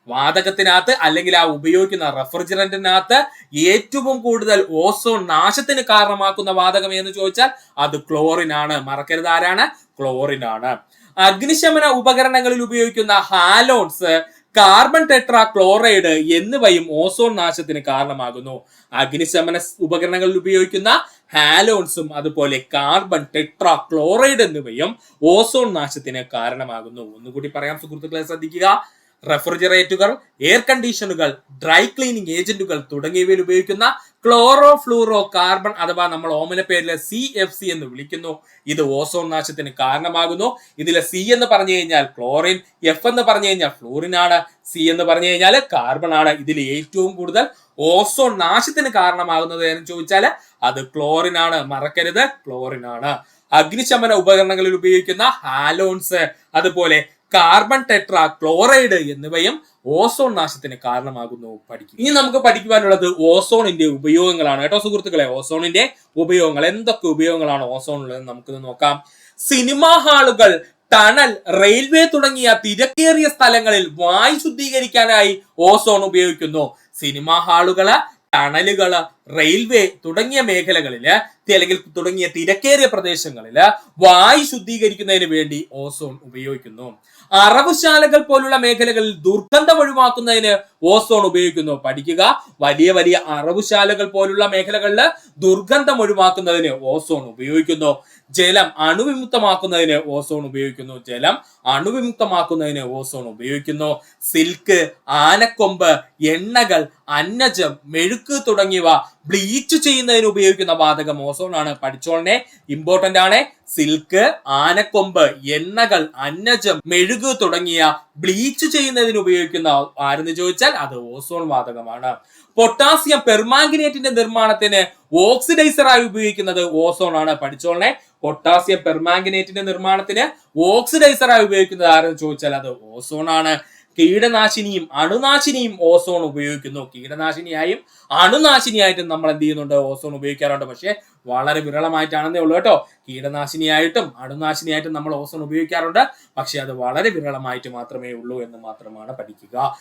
വാതകത്തിനകത്ത് അല്ലെങ്കിൽ ആ ഉപയോഗിക്കുന്ന റെഫ്രിജറന്റിനകത്ത് ഏറ്റവും കൂടുതൽ ഓസോൺ നാശത്തിന് കാരണമാക്കുന്ന വാതകം എന്ന് ചോദിച്ചാൽ അത് ക്ലോറിൻ ആണ്. മറക്കരുത്, ആരാണ്? ക്ലോറിൻ ആണ്. അഗ്നിശമന ഉപകരണങ്ങളിൽ ഉപയോഗിക്കുന്ന ഹാലോൺസ്, കാർബൺ ടെട്രാ ക്ലോറൈഡ് എന്നിവയും ഓസോൺ നാശത്തിന് കാരണമാകുന്നു. അഗ്നിശമന ഉപകരണങ്ങളിൽ ഉപയോഗിക്കുന്ന ഹാലോൺസും അതുപോലെ കാർബൺ ടെട്രാ ക്ലോറൈഡ് എന്നിവയും ഓസോൺ നാശത്തിന് കാരണമാകുന്നു. ഒന്നുകൂടി പറയാം സുഹൃത്തുക്കളെ, ശ്രദ്ധിക്കുക. റെഫ്രിജറേറ്ററുകൾ, എയർ കണ്ടീഷനുകൾ, ഡ്രൈ ക്ലീനിങ് ഏജന്റുകൾ തുടങ്ങിയവയിൽ ഉപയോഗിക്കുന്ന ക്ലോറോ ഫ്ലൂറോ കാർബൺ അഥവാ നമ്മൾ ഓമന പേരിലെ CFC എന്ന് വിളിക്കുന്നു. ഇത് ഓസോൺ നാശത്തിന് കാരണമാകുന്നു. ഇതിലെ C എന്ന് പറഞ്ഞു കഴിഞ്ഞാൽ ക്ലോറിൻ, F എന്ന് പറഞ്ഞു കഴിഞ്ഞാൽ ഫ്ലൂറിൻ ആണ്, C എന്ന് പറഞ്ഞു കഴിഞ്ഞാൽ കാർബൺ ആണ്. ഇതിൽ ഏറ്റവും കൂടുതൽ ഓസോൺ നാശത്തിന് കാരണമാകുന്നത് എന്ന് ചോദിച്ചാൽ അത് ക്ലോറിൻ ആണ്. മറക്കരുത്, ക്ലോറിൻ ആണ്. അഗ്നിശമന ഉപകരണങ്ങളിൽ ഉപയോഗിക്കുന്ന ഹാലോൺസ്, അതുപോലെ കാർബൺ ടെട്രാ ക്ലോറൈഡ് എന്നിവയും ഓസോൺ നാശത്തിന് കാരണമാകുന്നു. പഠിക്കും. ഇനി നമുക്ക് പഠിക്കുവാനുള്ളത് ഓസോണിന്റെ ഉപയോഗങ്ങളാണ് കേട്ടോ സുഹൃത്തുക്കളെ. ഓസോണിന്റെ ഉപയോഗങ്ങൾ, എന്തൊക്കെ ഉപയോഗങ്ങളാണ് ഓസോണിലുള്ളത് നമുക്കിത് നോക്കാം. സിനിമാ ഹാളുകൾ, ടണൽ, റെയിൽവേ തുടങ്ങിയ തിരക്കേറിയ സ്ഥലങ്ങളിൽ വായു ശുദ്ധീകരിക്കാനായി ഓസോൺ ഉപയോഗിക്കുന്നു. സിനിമാ ഹാളുകള്, ടണലുകള്, റെയിൽവേ തുടങ്ങിയ മേഖലകളില് അല്ലെങ്കിൽ തുടങ്ങിയ തിരക്കേറിയ പ്രദേശങ്ങളില് വായു ശുദ്ധീകരിക്കുന്നതിന് വേണ്ടി ഓസോൺ ഉപയോഗിക്കുന്നു. അറവുശാലകൾ പോലുള്ള മേഖലകളിൽ ദുർഗന്ധം ഒഴിവാക്കുന്നതിന് ഓസോൺ ഉപയോഗിക്കുന്നു. പഠിക്കുക. വലിയ വലിയ അറവുശാലകൾ പോലുള്ള മേഖലകളിൽ ദുർഗന്ധം ഒഴിവാക്കുന്നതിന് ഓസോൺ ഉപയോഗിക്കുന്നു. ജലം അണുവിമുക്തമാക്കുന്നതിന് ഓസോൺ ഉപയോഗിക്കുന്നു. ജലം അണുവിമുക്തമാക്കുന്നതിന് ഓസോൺ ഉപയോഗിക്കുന്നു. സിൽക്ക്, ആനക്കൊമ്പ്, എണ്ണകൾ, അന്നജം, മെഴുക്ക് തുടങ്ങിയവ ബ്ലീച്ച് ചെയ്യുന്നതിന് ഉപയോഗിക്കുന്ന വാതകം ഓസോൺ ആണ്. പഠിച്ചോളനെ, ഇമ്പോർട്ടന്റ് ആണ്. സിൽക്ക്, ആനക്കൊമ്പ്, എണ്ണകൾ, അന്നജം, മെഴുക് തുടങ്ങിയ ബ്ലീച്ച് ചെയ്യുന്നതിന് ഉപയോഗിക്കുന്ന ആരെന്ന് ചോദിച്ചാൽ അത് ഓസോൺ വാതകമാണ്. പൊട്ടാസ്യം പെർമാംഗനേറ്റിന്റെ നിർമ്മാണത്തിന് ഓക്സിഡൈസറായി ഉപയോഗിക്കുന്നത് ഓസോൺ ആണ്. പഠിച്ചോളനെ, പൊട്ടാസ്യം പെർമാംഗനേറ്റിന്റെ നിർമ്മാണത്തിന് ഓക്സിഡൈസറായി ഉപയോഗിക്കുന്നത് ആരെന്ന് ചോദിച്ചാൽ അത് ഓസോൺ ആണ്. കീടനാശിനിയും അണുനാശിനിയും ഓസോൺ ഉപയോഗിക്കുന്നു. കീടനാശിനിയായും അണുനാശിനിയായിട്ടും നമ്മൾ എന്ത് ചെയ്യുന്നുണ്ട്? ഓസോൺ ഉപയോഗിക്കാറുണ്ട്. പക്ഷെ വളരെ വിരളമായിട്ടാണെന്നേ ഉള്ളൂ കേട്ടോ. കീടനാശിനിയായിട്ടും അണുനാശിനിയായിട്ടും നമ്മൾ ഓസോൺ ഉപയോഗിക്കാറുണ്ട്. പക്ഷെ അത് വളരെ വിരളമായിട്ട് മാത്രമേ ഉള്ളൂ എന്ന് മാത്രമാണ് പഠിക്കുക.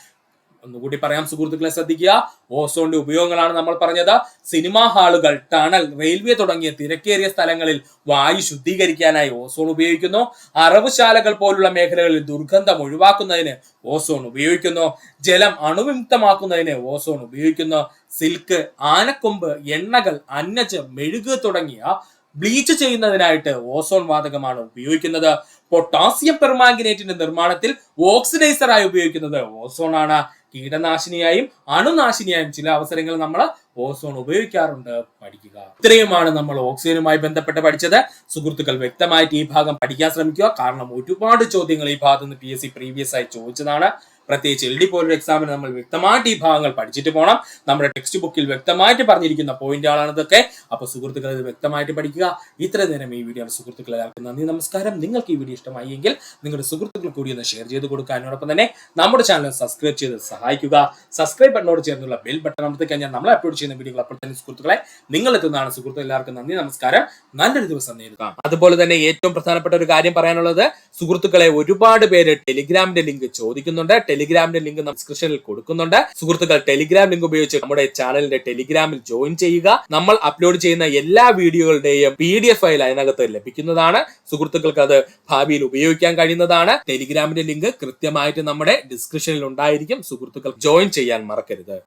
ഒന്നുകൂടി പറയാം സുഹൃത്തുക്കളെ, ശ്രദ്ധിക്കുക. ഓസോണിന്റെ ഉപയോഗങ്ങളാണ് നമ്മൾ പറഞ്ഞത്. സിനിമാ ഹാളുകൾ, ടണൽ, റെയിൽവേ തുടങ്ങിയ തിരക്കേറിയ സ്ഥലങ്ങളിൽ വായു ശുദ്ധീകരിക്കാനായി ഓസോൺ ഉപയോഗിക്കുന്നു. അറവുശാലകൾ പോലുള്ള മേഖലകളിൽ ദുർഗന്ധം ഒഴിവാക്കുന്നതിന് ഓസോൺ ഉപയോഗിക്കുന്നു. ജലം അണുവിമുക്തമാക്കുന്നതിന് ഓസോൺ ഉപയോഗിക്കുന്നു. സിൽക്ക്, ആനക്കൊമ്പ്, എണ്ണകൾ, അന്നജം, മെഴുക് തുടങ്ങിയ ബ്ലീച്ച് ചെയ്യുന്നതിനായിട്ട് ഓസോൺ വാതകമാണ് ഉപയോഗിക്കുന്നത്. പൊട്ടാസ്യം പെർമാംഗനേറ്റിന്റെ നിർമ്മാണത്തിൽ ഓക്സിഡൈസറായി ഉപയോഗിക്കുന്നത് ഓസോൺ ആണ്. കീടനാശിനിയായും അണുനാശിനിയായും ചില അവസരങ്ങളിൽ നമ്മൾ ഓസോൺ ഉപയോഗിക്കാറുണ്ട്. പഠിക്കുക. ഇത്രയുമാണ് നമ്മൾ ഓക്സിജനുമായി ബന്ധപ്പെട്ട് പഠിച്ചത്. സുഹൃത്തുക്കൾ വ്യക്തമായിട്ട് ഈ ഭാഗം പഠിക്കാൻ ശ്രമിക്കുക. കാരണം ഒരുപാട് ചോദ്യങ്ങൾ ഈ ഭാഗത്ത് നിന്ന് PSC പ്രീവിയസ് ആയി ചോദിച്ചതാണ്. പ്രത്യേകിച്ച് LD പോലൊരു എക്സാമിന് നമ്മൾ വ്യക്തമായിട്ട് ഈ ഭാഗങ്ങൾ പഠിച്ചിട്ട് പോകണം. നമ്മുടെ ടെക്സ്റ്റ് ബുക്കിൽ വ്യക്തമായിട്ട് പറഞ്ഞിരിക്കുന്ന പോയിന്റുകളാണ് ഇതൊക്കെ. അപ്പൊ സുഹൃത്തുക്കൾ ഇത് വ്യക്തമായിട്ട് പഠിക്കുക. ഇത്ര നേരം ഈ വീഡിയോ സുഹൃത്തുക്കളെ എല്ലാവർക്കും നന്ദി, നമസ്കാരം. നിങ്ങൾക്ക് ഈ വീഡിയോ ഇഷ്ടമായി എങ്കിൽ നിങ്ങളുടെ സുഹൃത്തുക്കൾ കൂടി ഒന്ന് ഷെയർ ചെയ്ത് കൊടുക്കുക. അതിനോടൊപ്പം തന്നെ നമ്മുടെ ചാനൽ സബ്സ്ക്രൈബ് ചെയ്ത് സഹായിക്കുക. സബ്സ്ക്രൈബ് ബട്ടനോട് ചേർന്നുള്ള ബെൽ ബട്ടൺ അമർത്തി കഴിഞ്ഞാൽ നമ്മൾ അപ്ലോഡ് ചെയ്യുന്ന വീഡിയോകൾ അപ്പോൾ തന്നെ സുഹൃത്തുക്കളെ നിങ്ങൾ എത്തുന്നതാണ്. സുഹൃത്തുക്കൾ എല്ലാവർക്കും നന്ദി, നമസ്കാരം. നല്ലൊരു ദിവസം നേരിടാം. അതുപോലെ തന്നെ ഏറ്റവും പ്രധാനപ്പെട്ട ഒരു കാര്യം പറയാനുള്ളത്, സുഹൃത്തുക്കളെ ഒരുപാട് പേര് ടെലിഗ്രാമിന്റെ ലിങ്ക് ചോദിക്കുന്നുണ്ട്. ടെലിഗ്രാമിന്റെ ലിങ്ക് ഡിസ്ക്രിപ്ഷനിൽ കൊടുക്കുന്നുണ്ട്. സുഹൃത്തുക്കൾ ടെലിഗ്രാം ലിങ്ക് ഉപയോഗിച്ച് നമ്മുടെ ചാനലിന്റെ ടെലിഗ്രാമിൽ ജോയിൻ ചെയ്യുക. നമ്മൾ അപ്ലോഡ് ചെയ്യുന്ന എല്ലാ വീഡിയോകളുടെയും PDF ഫയൽ അതിനകത്ത് ലഭിക്കുന്നതാണ്. സുഹൃത്തുക്കൾക്ക് അത് ഭാവിയിൽ ഉപയോഗിക്കാൻ കഴിയുന്നതാണ്. ടെലിഗ്രാമിന്റെ ലിങ്ക് കൃത്യമായിട്ട് നമ്മുടെ ഡിസ്ക്രിപ്ഷനിൽ ഉണ്ടായിരിക്കും. സുഹൃത്തുക്കൾ ജോയിൻ ചെയ്യാൻ മറക്കരുത്.